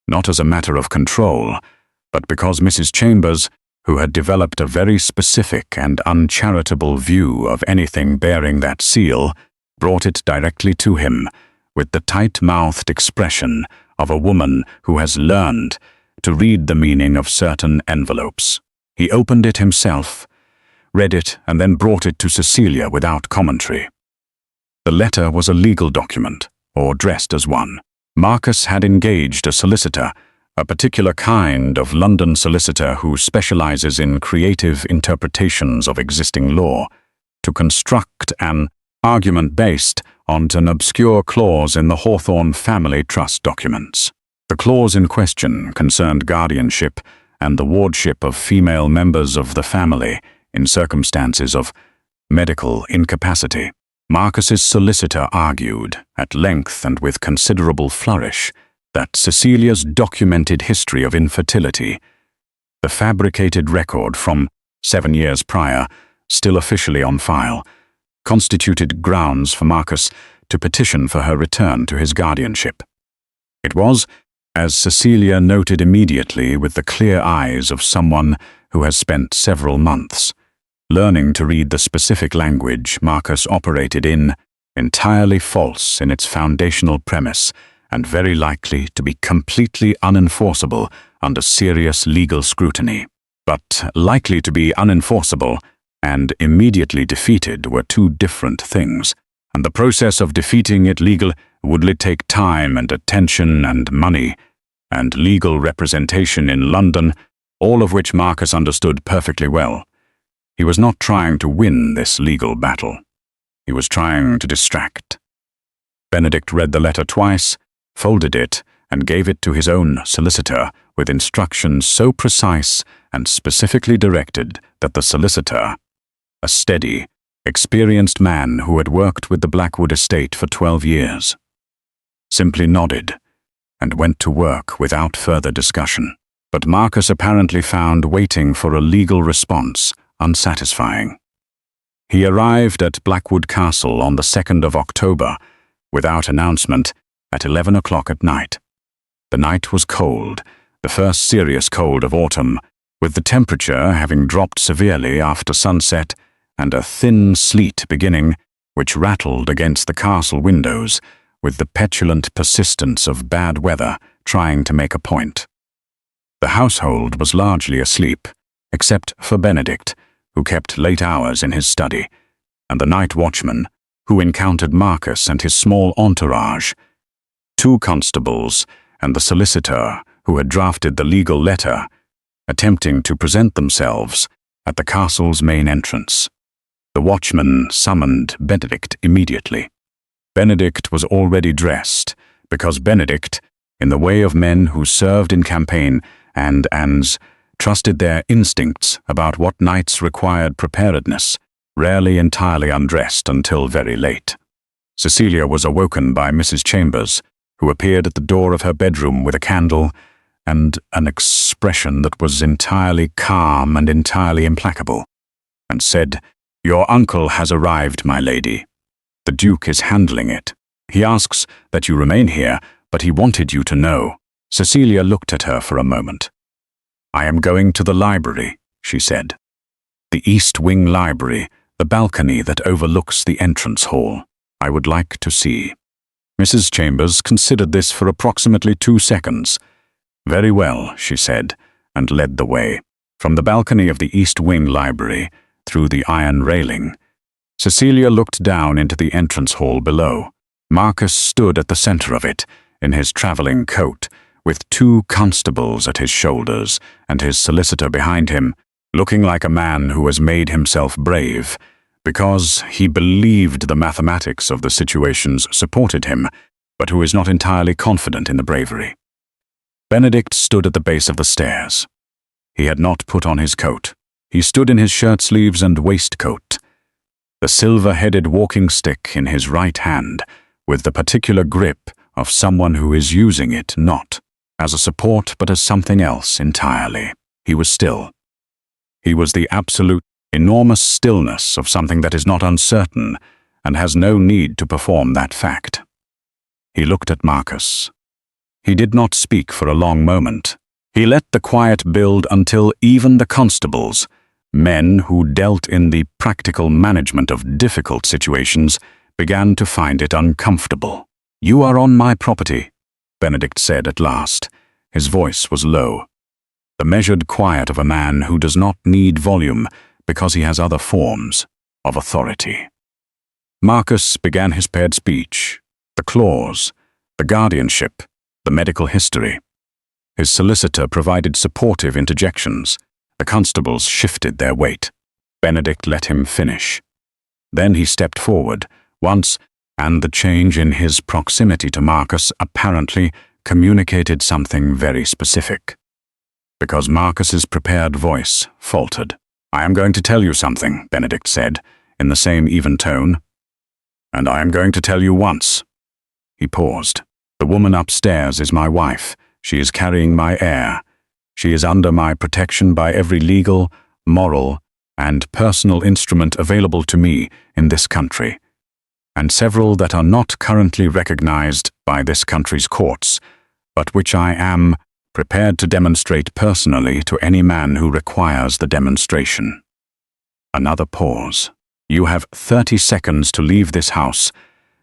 not as a matter of control, but because Mrs. Chambers, who had developed a very specific and uncharitable view of anything bearing that seal, brought it directly to him, with the tight-mouthed expression of a woman who has learned to read the meaning of certain envelopes. He opened it himself, read it, and then brought it to Cecilia without commentary. The letter was a legal document, or dressed as one. Marcus had engaged a solicitor, a particular kind of London solicitor who specializes in creative interpretations of existing law, to construct an argument based on an obscure clause in the Hawthorne family trust documents. The clause in question concerned guardianship and the wardship of female members of the family in circumstances of medical incapacity. Marcus's solicitor argued, at length and with considerable flourish, that Cecilia's documented history of infertility, the fabricated record from 7 years prior, still officially on file, constituted grounds for Marcus to petition for her return to his guardianship. It was, as Cecilia noted immediately with the clear eyes of someone who has spent several months learning to read the specific language Marcus operated in, entirely false in its foundational premise and very likely to be completely unenforceable under serious legal scrutiny. But likely to be unenforceable and immediately defeated were two different things, and the process of defeating it legal would take time and attention and money, and legal representation in London, all of which Marcus understood perfectly well. He was not trying to win this legal battle. He was trying to distract. Benedict read the letter twice, folded it, and gave it to his own solicitor with instructions so precise and specifically directed that the solicitor, a steady, experienced man who had worked with the Blackwood estate for 12 years, simply nodded and went to work without further discussion. But Marcus apparently found waiting for a legal response unsatisfying. He arrived at Blackwood Castle on the 2nd of October, without announcement, at 11 o'clock at night. The night was cold, the first serious cold of autumn, with the temperature having dropped severely after sunset and a thin sleet beginning, which rattled against the castle windows with the petulant persistence of bad weather trying to make a point. The household was largely asleep, except for Benedict, who kept late hours in his study, and the night watchman, who encountered Marcus and his small entourage, 2 constables, and the solicitor who had drafted the legal letter, attempting to present themselves at the castle's main entrance. The watchman summoned Benedict immediately. Benedict was already dressed, because Benedict, in the way of men who served in campaign and trusted their instincts about what nights required preparedness, rarely entirely undressed until very late. Cecilia was awoken by Mrs. Chambers, who appeared at the door of her bedroom with a candle and an expression that was entirely calm and entirely implacable, and said, "Your uncle has arrived, my lady. The Duke is handling it. He asks that you remain here, but he wanted you to know." Cecilia looked at her for a moment. "I am going to the library," she said. "The East Wing Library, the balcony that overlooks the entrance hall. I would like to see." Mrs. Chambers considered this for approximately 2 seconds. "Very well," she said, and led the way. From the balcony of the East Wing Library, through the iron railing, Cecilia looked down into the entrance hall below. Marcus stood at the center of it, in his traveling coat, with 2 constables at his shoulders and his solicitor behind him, looking like a man who has made himself brave, because he believed the mathematics of the situations supported him, but who is not entirely confident in the bravery. Benedict stood at the base of the stairs. He had not put on his coat. He stood in his shirt sleeves and waistcoat, the silver-headed walking stick in his right hand, with the particular grip of someone who is using it not as a support but as something else entirely. He was still. He was the absolute, enormous stillness of something that is not uncertain and has no need to perform that fact. He looked at Marcus. He did not speak for a long moment. He let the quiet build until even the constables, men who dealt in the practical management of difficult situations, began to find it uncomfortable. "You are on my property," Benedict said at last. His voice was low, the measured quiet of a man who does not need volume because he has other forms of authority. Marcus began his paired speech, the clause, the guardianship, the medical history. His solicitor provided supportive interjections. The constables shifted their weight. Benedict let him finish. Then he stepped forward, once, and the change in his proximity to Marcus apparently communicated something very specific. because Marcus's prepared voice faltered. "I am going to tell you something," Benedict said, in the same even tone. "And I am going to tell you once." He paused. "The woman upstairs is my wife. She is carrying my heir. She is under my protection by every legal, moral, and personal instrument available to me in this country, and several that are not currently recognized by this country's courts, but which I am prepared to demonstrate personally to any man who requires the demonstration." Another pause. "You have 30 seconds to leave this house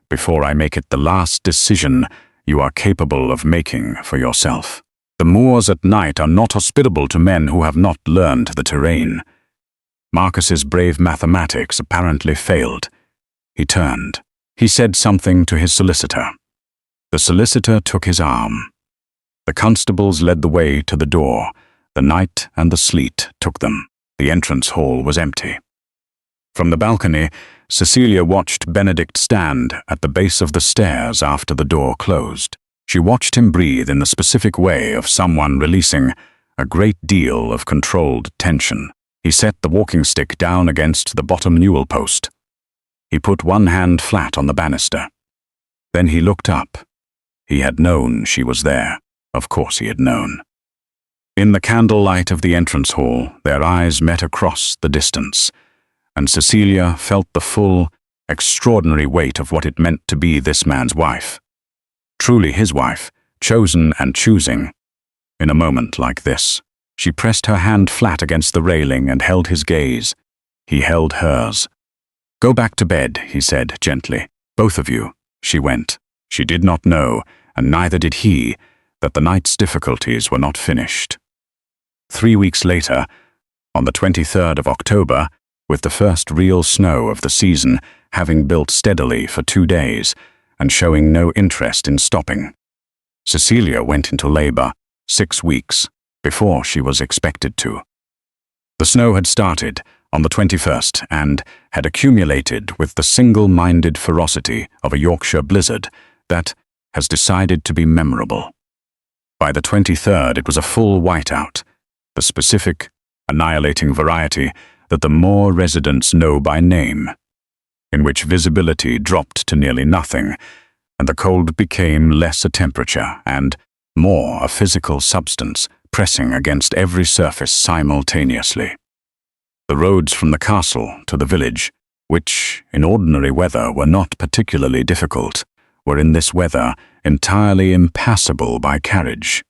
before I make it the last decision you are capable of making for yourself. The moors at night are not hospitable to men who have not learned the terrain." Marcus's brave mathematics apparently failed. He turned. He said something to his solicitor. The solicitor took his arm. The constables led the way to the door. The night and the sleet took them. The entrance hall was empty. From the balcony, Cecilia watched Benedict stand at the base of the stairs after the door closed. She watched him breathe in the specific way of someone releasing a great deal of controlled tension. He set the walking stick down against the bottom newel post. He put one hand flat on the banister. Then he looked up. He had known she was there. Of course he had known. In the candlelight of the entrance hall, their eyes met across the distance, and Cecilia felt the full, extraordinary weight of what it meant to be this man's wife. Truly his wife, chosen and choosing. In a moment like this, she pressed her hand flat against the railing and held his gaze. He held hers. "Go back to bed," he said gently. "Both of you." She went. She did not know, and neither did he, that the night's difficulties were not finished. 3 weeks later, on the 23rd of October, with the first real snow of the season having built steadily for 2 days and showing no interest in stopping, Cecilia went into labor 6 weeks before she was expected to. The snow had started on the 21st and had accumulated with the single-minded ferocity of a Yorkshire blizzard that has decided to be memorable. By the 23rd, it was a full whiteout, the specific, annihilating variety that the moor residents know by name, in which visibility dropped to nearly nothing, and the cold became less a temperature and more a physical substance pressing against every surface simultaneously. The roads from the castle to the village, which in ordinary weather were not particularly difficult, were in this weather entirely impassable by carriage.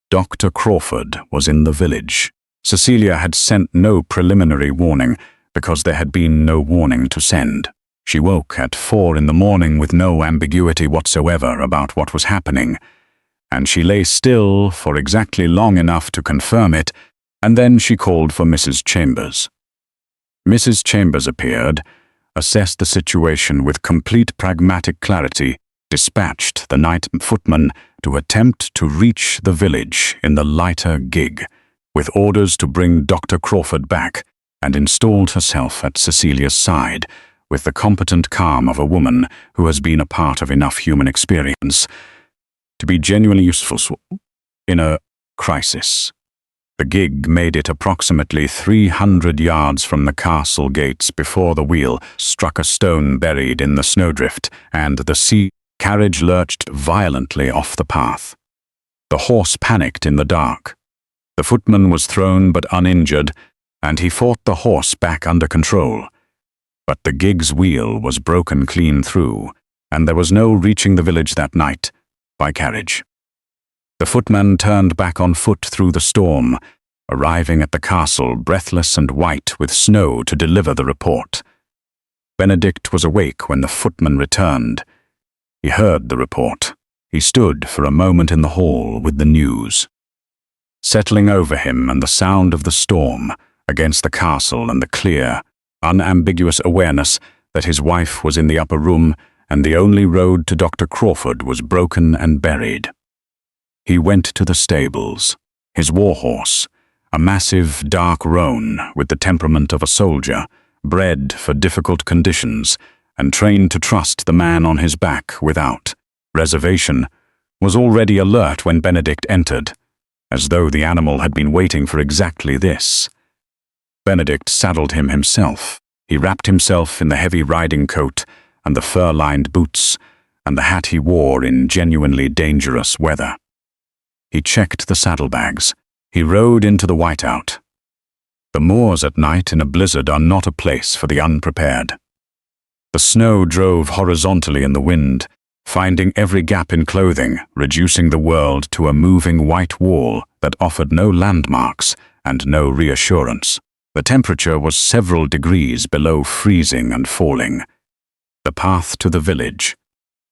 Dr. Crawford was in the village. Cecilia had sent no preliminary warning because there had been no warning to send. She woke at 4 in the morning with no ambiguity whatsoever about what was happening, and she lay still for exactly long enough to confirm it, and then she called for Mrs. Chambers. Mrs. Chambers appeared, assessed the situation with complete pragmatic clarity, dispatched the night footman to attempt to reach the village in the lighter gig, with orders to bring Dr. Crawford back, and installed herself at Cecilia's side, with the competent calm of a woman who has been a part of enough human experience to be genuinely useful in a crisis. The gig made it approximately 300 yards from the castle gates before the wheel struck a stone buried in the snowdrift, and the carriage lurched violently off the path. The horse panicked in the dark. The footman was thrown but uninjured, and he fought the horse back under control. But the gig's wheel was broken clean through, and there was no reaching the village that night by carriage. The footman turned back on foot through the storm, arriving at the castle breathless and white with snow to deliver the report. Benedict was awake when the footman returned. He heard the report. He stood for a moment in the hall with the news, settling over him and the sound of the storm against the castle and the clear, unambiguous awareness that his wife was in the upper room and the only road to Dr. Crawford was broken and buried. He went to the stables. His warhorse, a massive dark roan with the temperament of a soldier, bred for difficult conditions and trained to trust the man on his back without reservation, was already alert when Benedict entered. as though the animal had been waiting for exactly this. Benedict saddled him himself. He wrapped himself in the heavy riding coat and the fur-lined boots and the hat he wore in genuinely dangerous weather. He checked the saddlebags. He rode into the whiteout. The moors at night in a blizzard are not a place for the unprepared. The snow drove horizontally in the wind, finding every gap in clothing, reducing the world to a moving white wall that offered no landmarks and no reassurance. The temperature was several degrees below freezing and falling. The path to the village,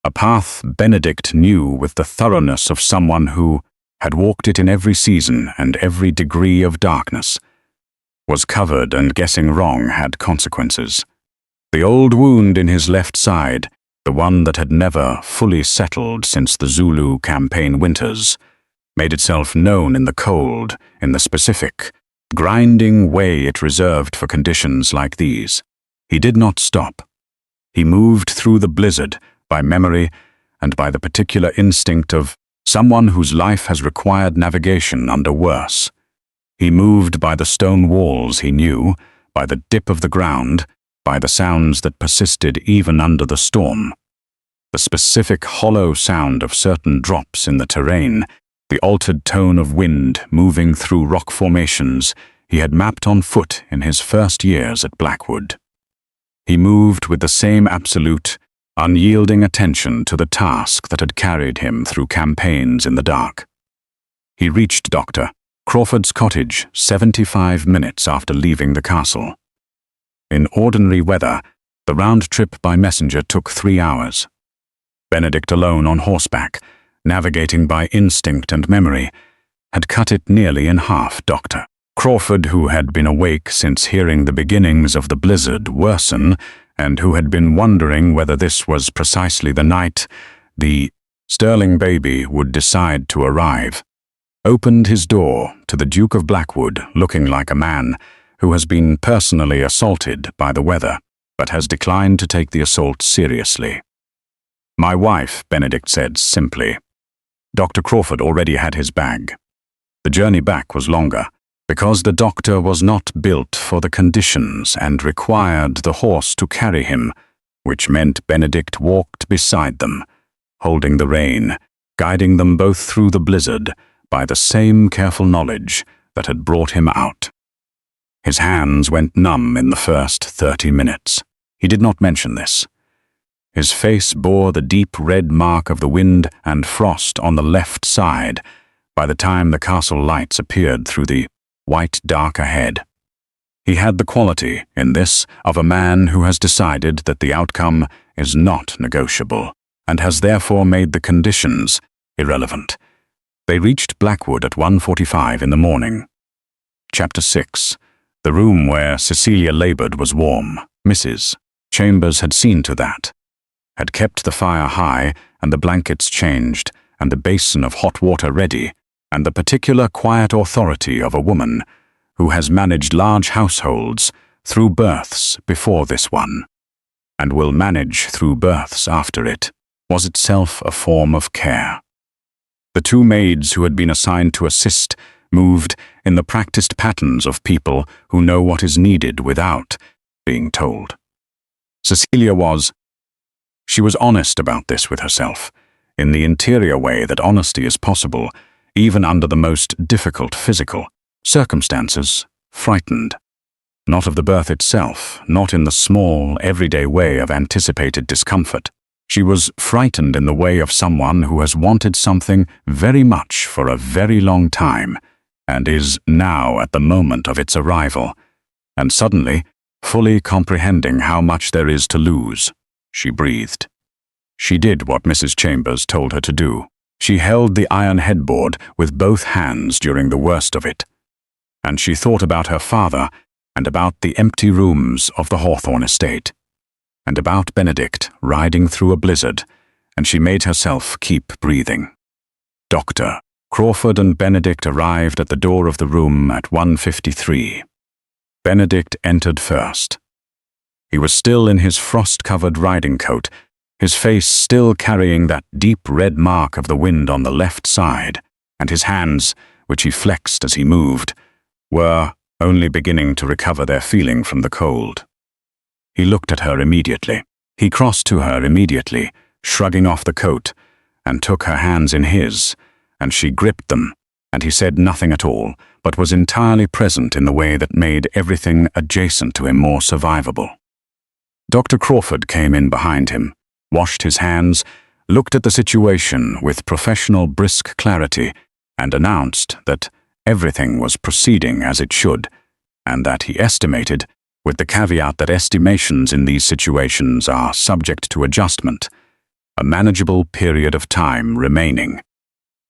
a path Benedict knew with the thoroughness of someone who had walked it in every season and every degree of darkness, was covered, and guessing wrong had consequences. The old wound in his left side, the one that had never fully settled since the Zulu campaign winters, made itself known in the cold, in the specific, grinding way it reserved for conditions like these. He did not stop. He moved through the blizzard by memory and by the particular instinct of someone whose life has required navigation under worse. He moved by the stone walls he knew, by the dip of the ground, by the sounds that persisted even under the storm. The specific hollow sound of certain drops in the terrain, the altered tone of wind moving through rock formations he had mapped on foot in his first years at Blackwood. He moved with the same absolute, unyielding attention to the task that had carried him through campaigns in the dark. He reached Dr. Crawford's cottage 75 minutes after leaving the castle. In ordinary weather, the round trip by messenger took 3 hours. Benedict alone on horseback, navigating by instinct and memory, had cut it nearly in half. Dr. Crawford, who had been awake since hearing the beginnings of the blizzard worsen, and who had been wondering whether this was precisely the night the sterling baby would decide to arrive, opened his door to the Duke of Blackwood, looking like a man who has been personally assaulted by the weather, but has declined to take the assault seriously. "My wife," Benedict said simply. Dr. Crawford already had his bag. The journey back was longer, because the doctor was not built for the conditions and required the horse to carry him, which meant Benedict walked beside them, holding the rein, guiding them both through the blizzard by the same careful knowledge that had brought him out. His hands went numb in the first 30 minutes. He did not mention this. His face bore the deep red mark of the wind and frost on the left side by the time the castle lights appeared through the white dark ahead. He had the quality, in this, of a man who has decided that the outcome is not negotiable, and has therefore made the conditions irrelevant. They reached Blackwood at 1:45 in the morning. Chapter 6. The room where Cecilia labored was warm. Mrs. Chambers had seen to that, had kept the fire high and the blankets changed and the basin of hot water ready, and the particular quiet authority of a woman who has managed large households through births before this one, and will manage through births after it, was itself a form of care. The two maids who had been assigned to assist moved in the practiced patterns of people who know what is needed without being told. Cecilia was honest about this with herself, in the interior way that honesty is possible, even under the most difficult physical circumstances, frightened. Not of the birth itself, not in the small, everyday way of anticipated discomfort. She was frightened in the way of someone who has wanted something very much for a very long time, and is now at the moment of its arrival, and suddenly, fully comprehending how much there is to lose, she breathed. She did what Mrs. Chambers told her to do. She held the iron headboard with both hands during the worst of it, and she thought about her father and about the empty rooms of the Hawthorne estate, and about Benedict riding through a blizzard, and she made herself keep breathing. Dr. Crawford and Benedict arrived at the door of the room at 1:53. Benedict entered first. He was still in his frost-covered riding coat, his face still carrying that deep red mark of the wind on the left side, and his hands, which he flexed as he moved, were only beginning to recover their feeling from the cold. He looked at her immediately. He crossed to her immediately, shrugging off the coat, and took her hands in his, and she gripped them, and he said nothing at all, but was entirely present in the way that made everything adjacent to him more survivable. Dr. Crawford came in behind him, washed his hands, looked at the situation with professional brisk clarity, and announced that everything was proceeding as it should, and that he estimated, with the caveat that estimations in these situations are subject to adjustment, a manageable period of time remaining.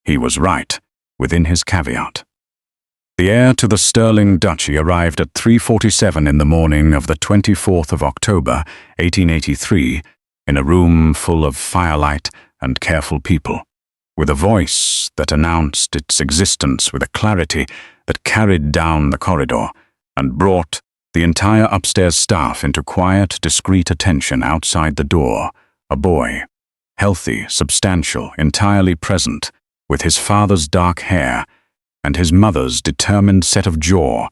He was right, within his caveat. The heir to the Sterling Duchy arrived at 3:47 in the morning of the 24th of October, 1883, in a room full of firelight and careful people, with a voice that announced its existence with a clarity that carried down the corridor and brought the entire upstairs staff into quiet, discreet attention outside the door. A boy, healthy, substantial, entirely present, with his father's dark hair and his mother's determined set of jaw,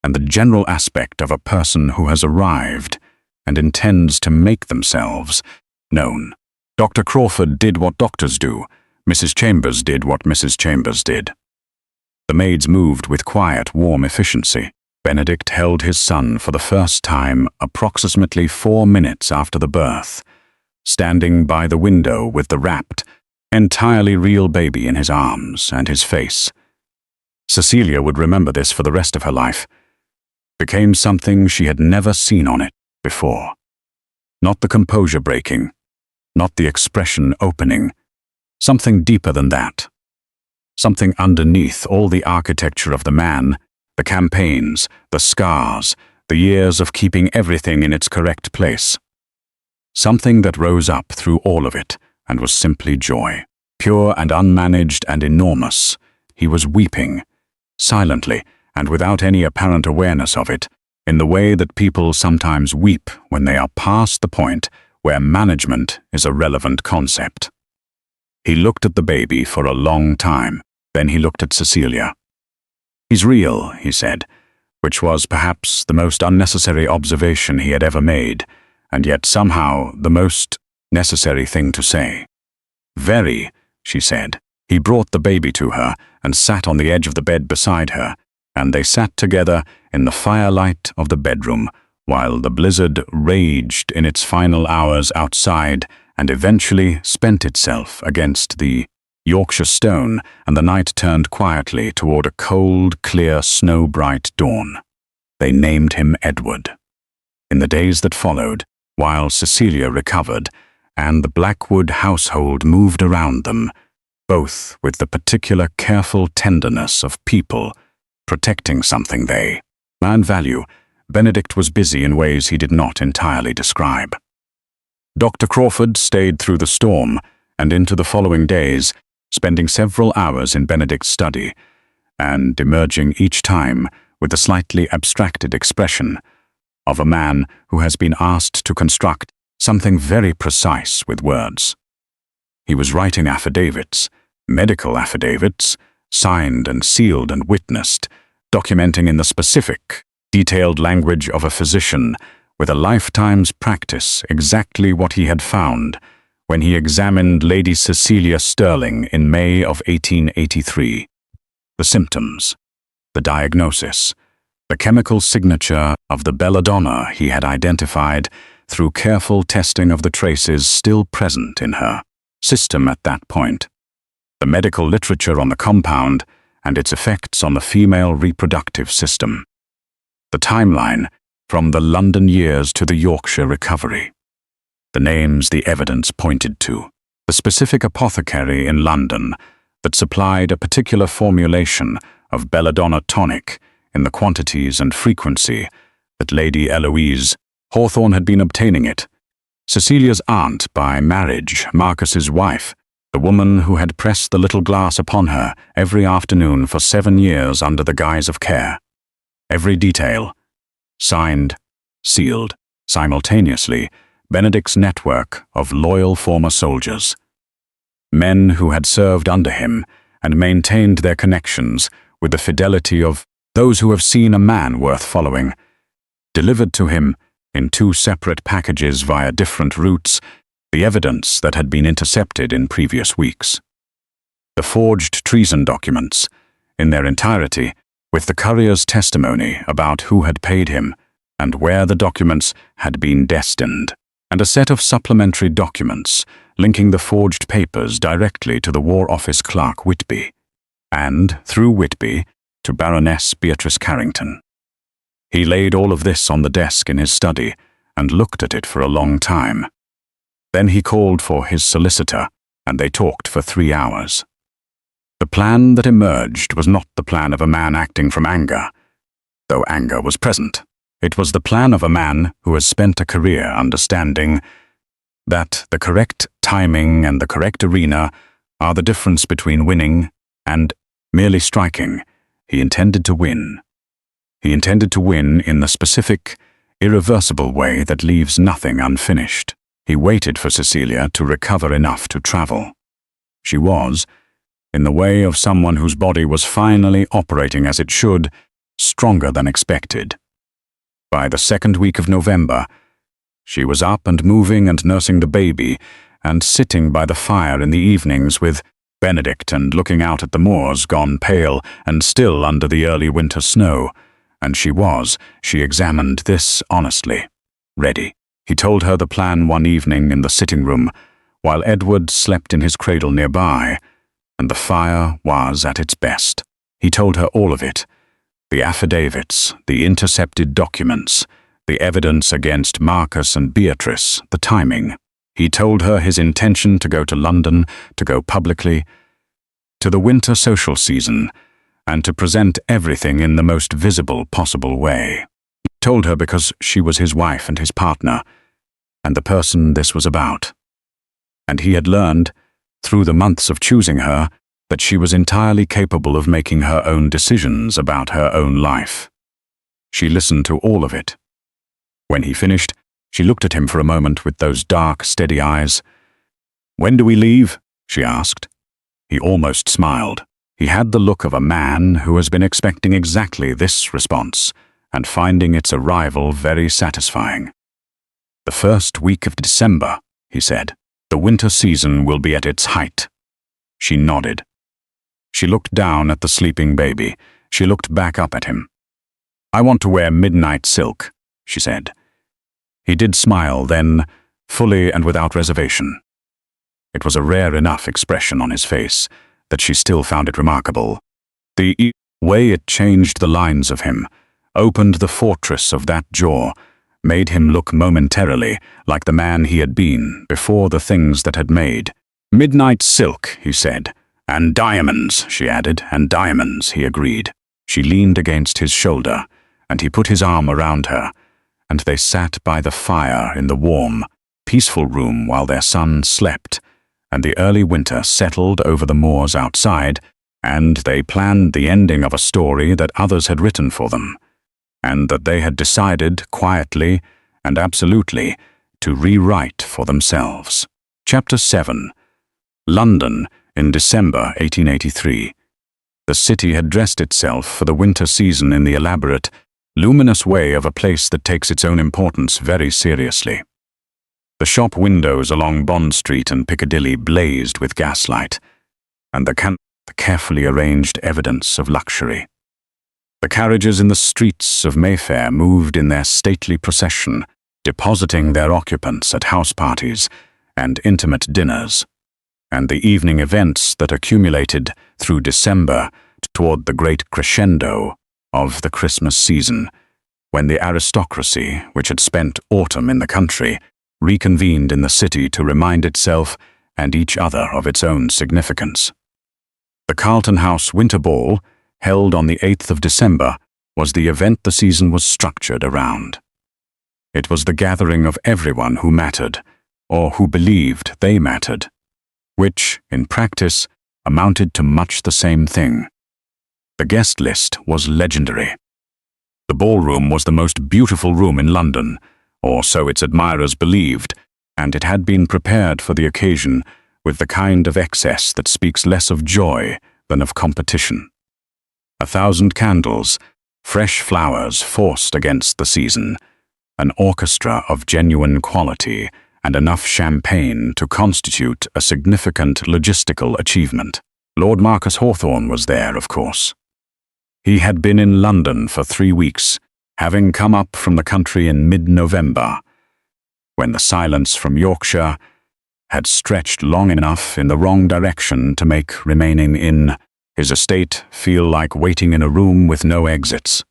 and the general aspect of a person who has arrived and intends to make themselves known. Dr. Crawford did what doctors do. Mrs. Chambers did what Mrs. Chambers did. The maids moved with quiet, warm efficiency. Benedict held his son for the first time approximately 4 minutes after the birth, standing by the window with the wrapped, entirely real baby in his arms and his face. Cecilia would remember this for the rest of her life. Became something she had never seen on it before. Not the composure breaking, not the expression opening, something deeper than that. Something underneath all the architecture of the man, the campaigns, the scars, the years of keeping everything in its correct place. Something that rose up through all of it and was simply joy, pure and unmanaged and enormous. He was weeping, silently and without any apparent awareness of it, in the way that people sometimes weep when they are past the point where management is a relevant concept. He looked at the baby for a long time, then he looked at Cecilia. "He's real," he said, which was perhaps the most unnecessary observation he had ever made, and yet somehow the most necessary thing to say. "Very," she said. He brought the baby to her and sat on the edge of the bed beside her, and they sat together in the firelight of the bedroom, while the blizzard raged in its final hours outside and eventually spent itself against the Yorkshire stone, and the night turned quietly toward a cold, clear, snow-bright dawn. They named him Edward. In the days that followed, while Cecilia recovered and the Blackwood household moved around them, both with the particular careful tenderness of people protecting something they value, Benedict was busy in ways he did not entirely describe. Dr. Crawford stayed through the storm and into the following days, spending several hours in Benedict's study and emerging each time with a slightly abstracted expression of a man who has been asked to construct something very precise with words. He was writing affidavits, medical affidavits, signed and sealed and witnessed, documenting in the specific, detailed language of a physician with a lifetime's practice exactly what he had found when he examined Lady Cecilia Sterling in May of 1883. The symptoms, the diagnosis, the chemical signature of the belladonna he had identified through careful testing of the traces still present in her system at that point, the medical literature on the compound and its effects on the female reproductive system, the timeline from the London years to the Yorkshire recovery, the names the evidence pointed to, the specific apothecary in London that supplied a particular formulation of belladonna tonic in the quantities and frequency that Lady Eloise Hawthorne had been obtaining it, Cecilia's aunt by marriage, Marcus's wife, the woman who had pressed the little glass upon her every afternoon for 7 years under the guise of care. Every detail, signed, sealed, simultaneously, Benedict's network of loyal former soldiers, men who had served under him and maintained their connections with the fidelity of those who have seen a man worth following. Delivered to him, in 2 separate packages via different routes, the evidence that had been intercepted in previous weeks. The forged treason documents, in their entirety, with the courier's testimony about who had paid him and where the documents had been destined, and a set of supplementary documents linking the forged papers directly to the War Office clerk Whitby, and, through Whitby, to Baroness Beatrice Carrington. He laid all of this on the desk in his study and looked at it for a long time. Then he called for his solicitor, and they talked for 3 hours. The plan that emerged was not the plan of a man acting from anger, though anger was present. It was the plan of a man who has spent a career understanding that the correct timing and the correct arena are the difference between winning and merely striking. He intended to win. He intended to win in the specific, irreversible way that leaves nothing unfinished. He waited for Cecilia to recover enough to travel. She was, in the way of someone whose body was finally operating as it should, stronger than expected. By the 2nd week of November, she was up and moving and nursing the baby and sitting by the fire in the evenings with Benedict and looking out at the moors gone pale and still under the early winter snow. And she examined this honestly, ready. He told her the plan one evening in the sitting room, while Edward slept in his cradle nearby, and the fire was at its best. He told her all of it, the affidavits, the intercepted documents, the evidence against Marcus and Beatrice, the timing. He told her his intention to go to London, to go publicly, to the winter social season, and to present everything in the most visible possible way. He told her because she was his wife and his partner, and the person this was about. And he had learned, through the months of choosing her, that she was entirely capable of making her own decisions about her own life. She listened to all of it. When he finished, she looked at him for a moment with those dark, steady eyes. "When do we leave?" she asked. He almost smiled. He had the look of a man who has been expecting exactly this response and finding its arrival very satisfying. "The 1st week of December," he said. "The winter season will be at its height." She nodded. She looked down at the sleeping baby. She looked back up at him. "I want to wear midnight silk," she said. He did smile then, fully and without reservation. It was a rare enough expression on his face that she still found it remarkable. The way it changed the lines of him, opened the fortress of that jaw, made him look momentarily like the man he had been before the things that had made. "Midnight silk," he said. "And diamonds," she added. "And diamonds," he agreed. She leaned against his shoulder, and he put his arm around her, and they sat by the fire in the warm, peaceful room while their son slept, and the early winter settled over the moors outside, and they planned the ending of a story that others had written for them, and that they had decided quietly and absolutely to rewrite for themselves. Chapter 7. London, in December 1883. The city had dressed itself for the winter season in the elaborate, luminous way of a place that takes its own importance very seriously. The shop windows along Bond Street and Piccadilly blazed with gaslight, and the carefully arranged evidence of luxury. The carriages in the streets of Mayfair moved in their stately procession, depositing their occupants at house parties and intimate dinners, and the evening events that accumulated through December toward the great crescendo of the Christmas season, when the aristocracy, which had spent autumn in the country, reconvened in the city to remind itself and each other of its own significance. The Carlton House Winter Ball, held on the 8th of December, was the event the season was structured around. It was the gathering of everyone who mattered, or who believed they mattered, which, in practice, amounted to much the same thing. The guest list was legendary. The ballroom was the most beautiful room in London, or so its admirers believed, and it had been prepared for the occasion with the kind of excess that speaks less of joy than of competition. 1,000 candles, fresh flowers forced against the season, an orchestra of genuine quality, and enough champagne to constitute a significant logistical achievement. Lord Marcus Hawthorne was there, of course. He had been in London for 3 weeks, having come up from the country in mid-November, when the silence from Yorkshire had stretched long enough in the wrong direction to make remaining in his estate feel like waiting in a room with no exits.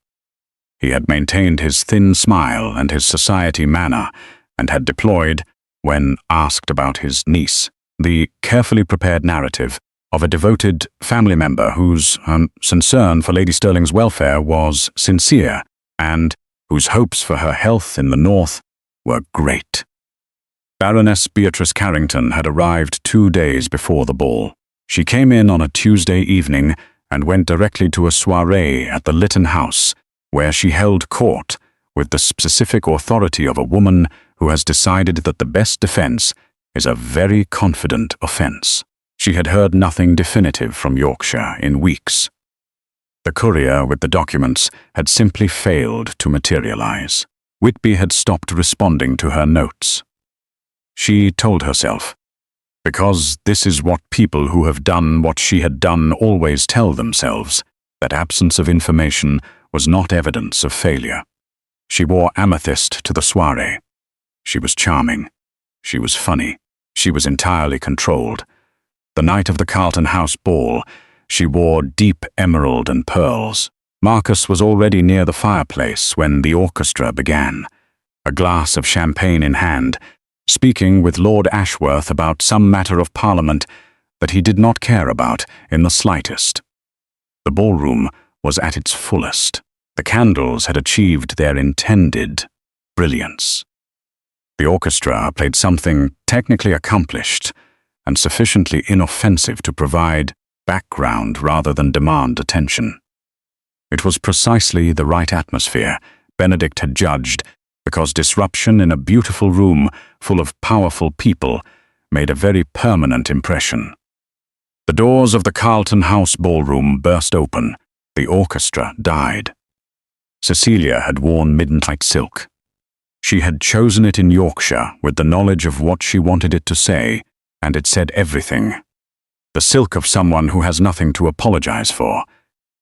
He had maintained his thin smile and his society manner, and had deployed, when asked about his niece, the carefully prepared narrative of a devoted family member whose concern for Lady Stirling's welfare was sincere, and whose hopes for her health in the north were great. Baroness Beatrice Carrington had arrived 2 days before the ball. She came in on a Tuesday evening and went directly to a soirée at the Lytton House, where she held court with the specific authority of a woman who has decided that the best defense is a very confident offense. She had heard nothing definitive from Yorkshire in weeks. The courier with the documents had simply failed to materialize. Whitby had stopped responding to her notes. She told herself, because this is what people who have done what she had done always tell themselves, that absence of information was not evidence of failure. She wore amethyst to the soirée. She was charming. She was funny. She was entirely controlled. The night of the Carlton House ball, she wore deep emerald and pearls. Marcus was already near the fireplace when the orchestra began, a glass of champagne in hand, speaking with Lord Ashworth about some matter of Parliament that he did not care about in the slightest. The ballroom was at its fullest. The candles had achieved their intended brilliance. The orchestra played something technically accomplished and sufficiently inoffensive to provide background rather than demand attention. It was precisely the right atmosphere, Benedict had judged, because disruption in a beautiful room full of powerful people made a very permanent impression. The doors of the Carlton House ballroom burst open. The orchestra died. Cecilia had worn midnight silk. She had chosen it in Yorkshire with the knowledge of what she wanted it to say, and it said everything. The silk of someone who has nothing to apologize for,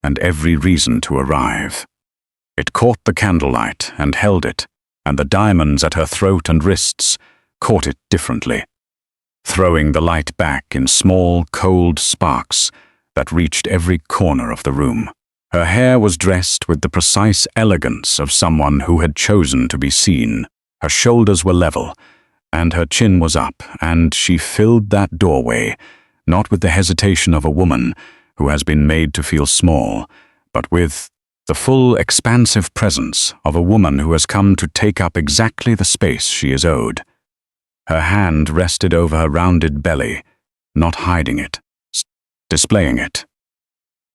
and every reason to arrive. It caught the candlelight and held it, and the diamonds at her throat and wrists caught it differently, throwing the light back in small, cold sparks that reached every corner of the room. Her hair was dressed with the precise elegance of someone who had chosen to be seen. Her shoulders were level, and her chin was up, and she filled that doorway, not with the hesitation of a woman who has been made to feel small, but with the full, expansive presence of a woman who has come to take up exactly the space she is owed. Her hand rested over her rounded belly, not hiding it, displaying it,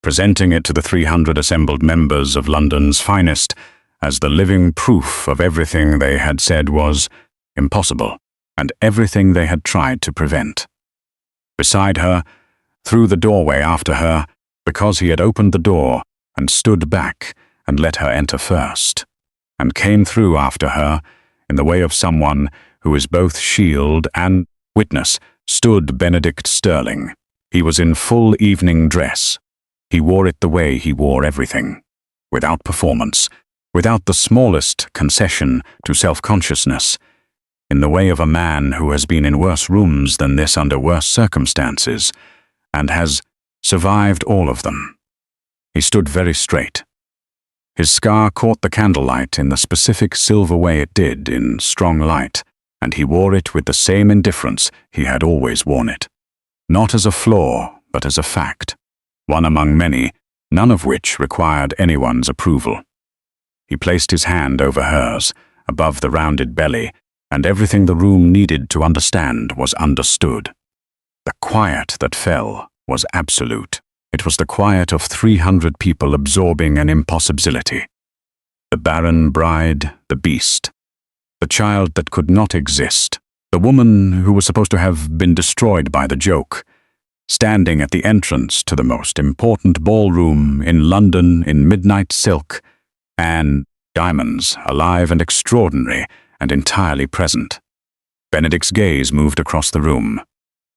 presenting it to the 300 assembled members of London's finest as the living proof of everything they had said was impossible, and everything they had tried to prevent. Beside her, through the doorway after her, because he had opened the door and stood back and let her enter first, and came through after her in the way of someone who is both shield and witness, stood Benedict Stirling. He was in full evening dress. He wore it the way he wore everything, without performance, without the smallest concession to self-consciousness, in the way of a man who has been in worse rooms than this under worse circumstances, and has survived all of them. He stood very straight. His scar caught the candlelight in the specific silver way it did in strong light, and he wore it with the same indifference he had always worn it. Not as a flaw, but as a fact, one among many, none of which required anyone's approval. He placed his hand over hers, above the rounded belly, and everything the room needed to understand was understood. The quiet that fell was absolute. It was the quiet of 300 people absorbing an impossibility. The barren bride, the beast, the child that could not exist, the woman who was supposed to have been destroyed by the joke, standing at the entrance to the most important ballroom in London in midnight silk and diamonds, alive and extraordinary and entirely present. Benedict's gaze moved across the room.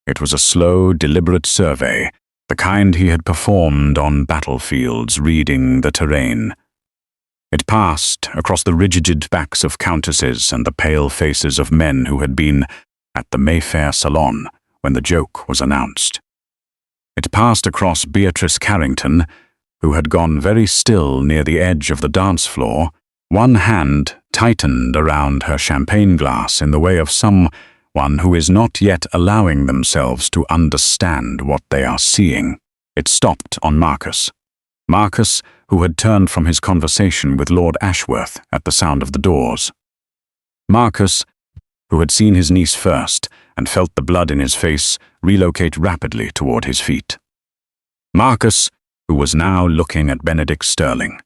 It was a slow, deliberate survey, the kind he had performed on battlefields reading the terrain. It passed across the rigid backs of countesses and the pale faces of men who had been at the Mayfair salon when the joke was announced. It passed across Beatrice Carrington, who had gone very still near the edge of the dance floor, one hand tightened around her champagne glass in the way of someone who is not yet allowing themselves to understand what they are seeing. It stopped on Marcus. Marcus, who had turned from his conversation with Lord Ashworth at the sound of the doors. Marcus, who had seen his niece first and felt the blood in his face relocate rapidly toward his feet. Marcus, who was now looking at Benedict Sterling,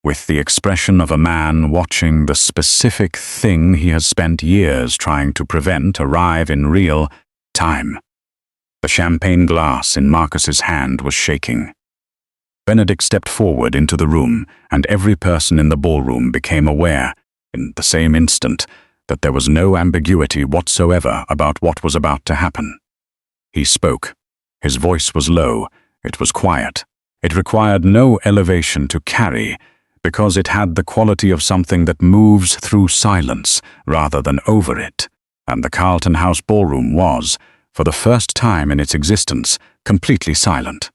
with the expression of a man watching the specific thing he has spent years trying to prevent arrive in real time. The champagne glass in Marcus's hand was shaking. Benedict stepped forward into the room, and every person in the ballroom became aware, in the same instant, that there was no ambiguity whatsoever about what was about to happen. He spoke. His voice was low. It was quiet. It required no elevation to carry, because it had the quality of something that moves through silence rather than over it, and the Carlton House ballroom was, for the first time in its existence, completely silent.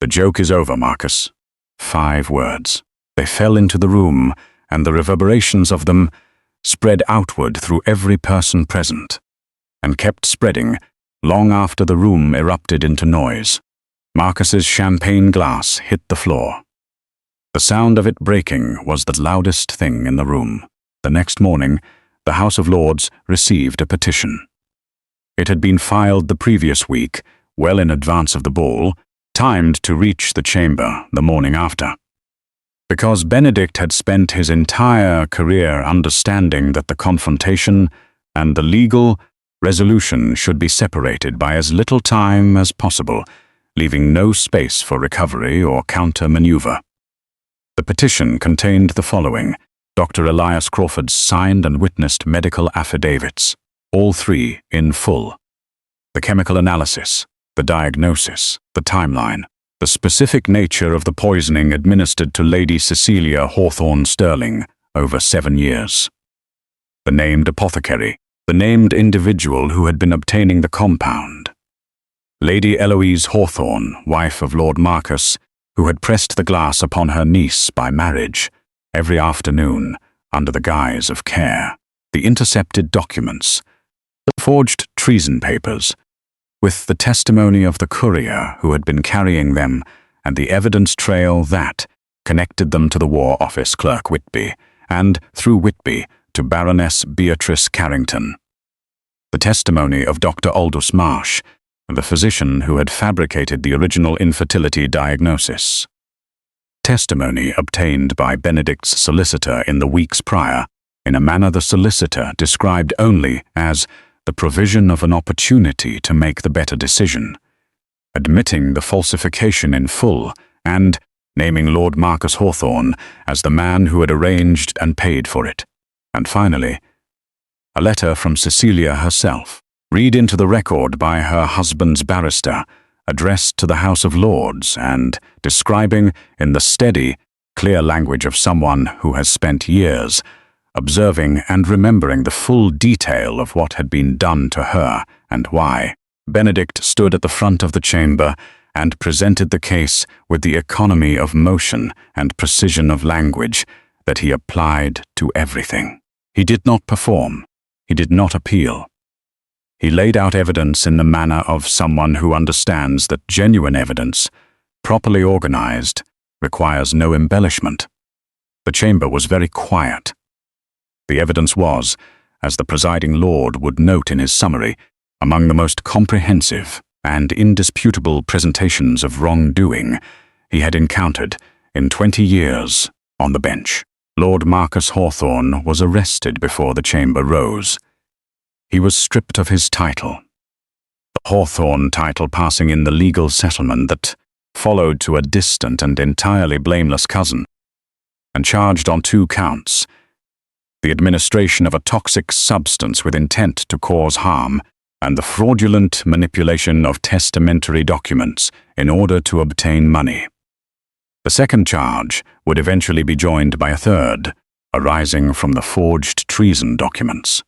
"The joke is over, Marcus." 5 words. They fell into the room, and the reverberations of them spread outward through every person present, and kept spreading long after the room erupted into noise. Marcus's champagne glass hit the floor. The sound of it breaking was the loudest thing in the room. The next morning, the House of Lords received a petition. It had been filed the previous week, well in advance of the ball, timed to reach the chamber the morning after. Because Benedict had spent his entire career understanding that the confrontation and the legal resolution should be separated by as little time as possible, leaving no space for recovery or counter-maneuver. The petition contained the following: Dr. Elias Crawford's signed and witnessed medical affidavits, all 3 in full. The chemical analysis, the diagnosis, the timeline, the specific nature of the poisoning administered to Lady Cecilia Hawthorne Sterling over 7 years. The named apothecary, the named individual who had been obtaining the compound. Lady Eloise Hawthorne, wife of Lord Marcus, who had pressed the glass upon her niece by marriage every afternoon under the guise of care. The intercepted documents, the forged treason papers, with the testimony of the courier who had been carrying them and the evidence trail that connected them to the War Office clerk Whitby, and through Whitby to Baroness Beatrice Carrington. The testimony of Dr. Aldous Marsh, the physician who had fabricated the original infertility diagnosis. Testimony obtained by Benedict's solicitor in the weeks prior, in a manner the solicitor described only as the provision of an opportunity to make the better decision, admitting the falsification in full, and naming Lord Marcus Hawthorne as the man who had arranged and paid for it. And finally, a letter from Cecilia herself, read into the record by her husband's barrister, addressed to the House of Lords and describing, in the steady, clear language of someone who has spent years observing and remembering the full detail of what had been done to her and why. Benedict stood at the front of the chamber and presented the case with the economy of motion and precision of language that he applied to everything. He did not perform. He did not appeal. He laid out evidence in the manner of someone who understands that genuine evidence, properly organized, requires no embellishment. The chamber was very quiet. The evidence was, as the presiding lord would note in his summary, among the most comprehensive and indisputable presentations of wrongdoing he had encountered in 20 years on the bench. Lord Marcus Hawthorne was arrested before the chamber rose. He was stripped of his title. the Hawthorne title passing in the legal settlement that followed to a distant and entirely blameless cousin, and charged on 2 counts: the administration of a toxic substance with intent to cause harm, and the fraudulent manipulation of testamentary documents in order to obtain money. The second charge would eventually be joined by a third, arising from the forged treason documents.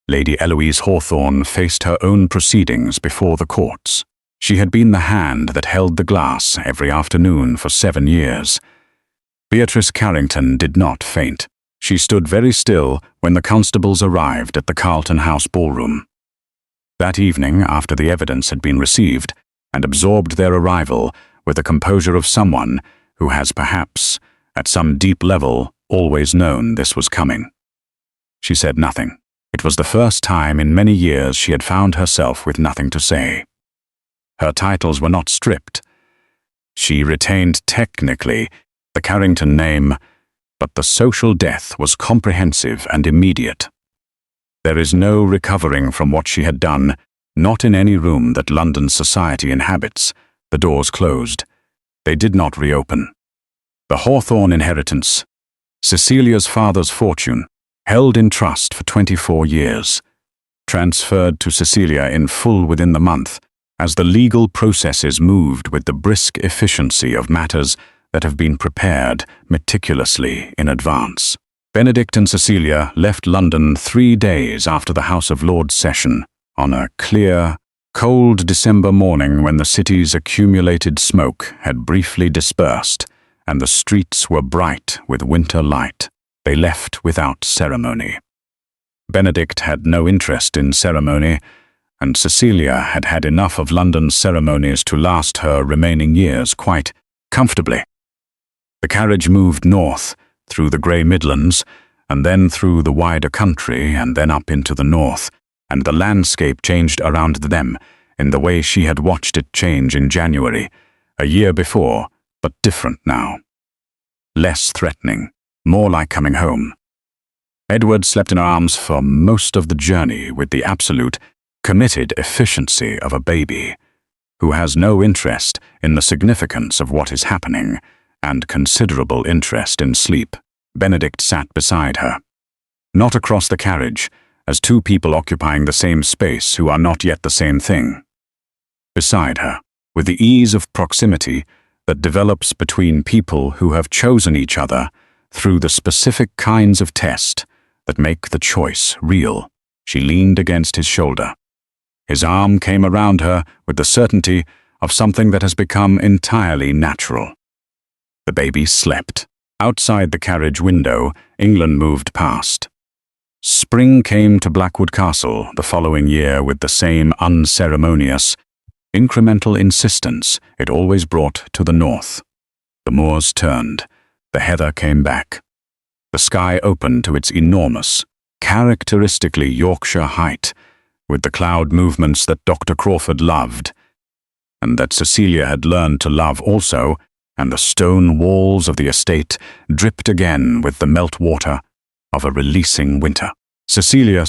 Lady Eloise Hawthorne faced her own proceedings before the courts. She had been the hand that held the glass every afternoon for 7 years. Beatrice Carrington did not faint. She stood very still when the constables arrived at the Carlton House ballroom. That evening, after the evidence had been received, and absorbed their arrival with the composure of someone who has perhaps, at some deep level, always known this was coming, she said nothing. It was the first time in many years she had found herself with nothing to say. Her titles were not stripped. She retained technically the Carrington name, but the social death was comprehensive and immediate. There is no recovering from what she had done, not in any room that London society inhabits. The doors closed. They did not reopen. The Hawthorne inheritance, Cecilia's father's fortune, held in trust for 24 years, transferred to Cecilia in full within the month, as the legal processes moved with the brisk efficiency of matters that have been prepared meticulously in advance. Benedict and Cecilia left London 3 days after the House of Lords session, on a clear, cold December morning when the city's accumulated smoke had briefly dispersed and the streets were bright with winter light. They left without ceremony. Benedict had no interest in ceremony, and Cecilia had had enough of London's ceremonies to last her remaining years quite comfortably. The carriage moved north, through the grey Midlands, and then through the wider country, and then up into the north, and the landscape changed around them in the way she had watched it change in January, a year before, but different now. Less threatening, more like coming home. Edward slept in her arms for most of the journey with the absolute, committed efficiency of a baby, who has no interest in the significance of what is happening, and considerable interest in sleep. Benedict sat beside her. Not across the carriage, as 2 people occupying the same space who are not yet the same thing. Beside her, with the ease of proximity that develops between people who have chosen each other through the specific kinds of test that make the choice real, she leaned against his shoulder. His arm came around her with the certainty of something that has become entirely natural. The baby slept. Outside the carriage window, England moved past. Spring came to Blackwood Castle the following year with the same unceremonious, incremental insistence it always brought to the north. The moors turned. The heather came back. The sky opened to its enormous, characteristically Yorkshire height, with the cloud movements that Dr. Crawford loved, and that Cecilia had learned to love also, and the stone walls of the estate dripped again with the meltwater of a releasing winter. Cecilia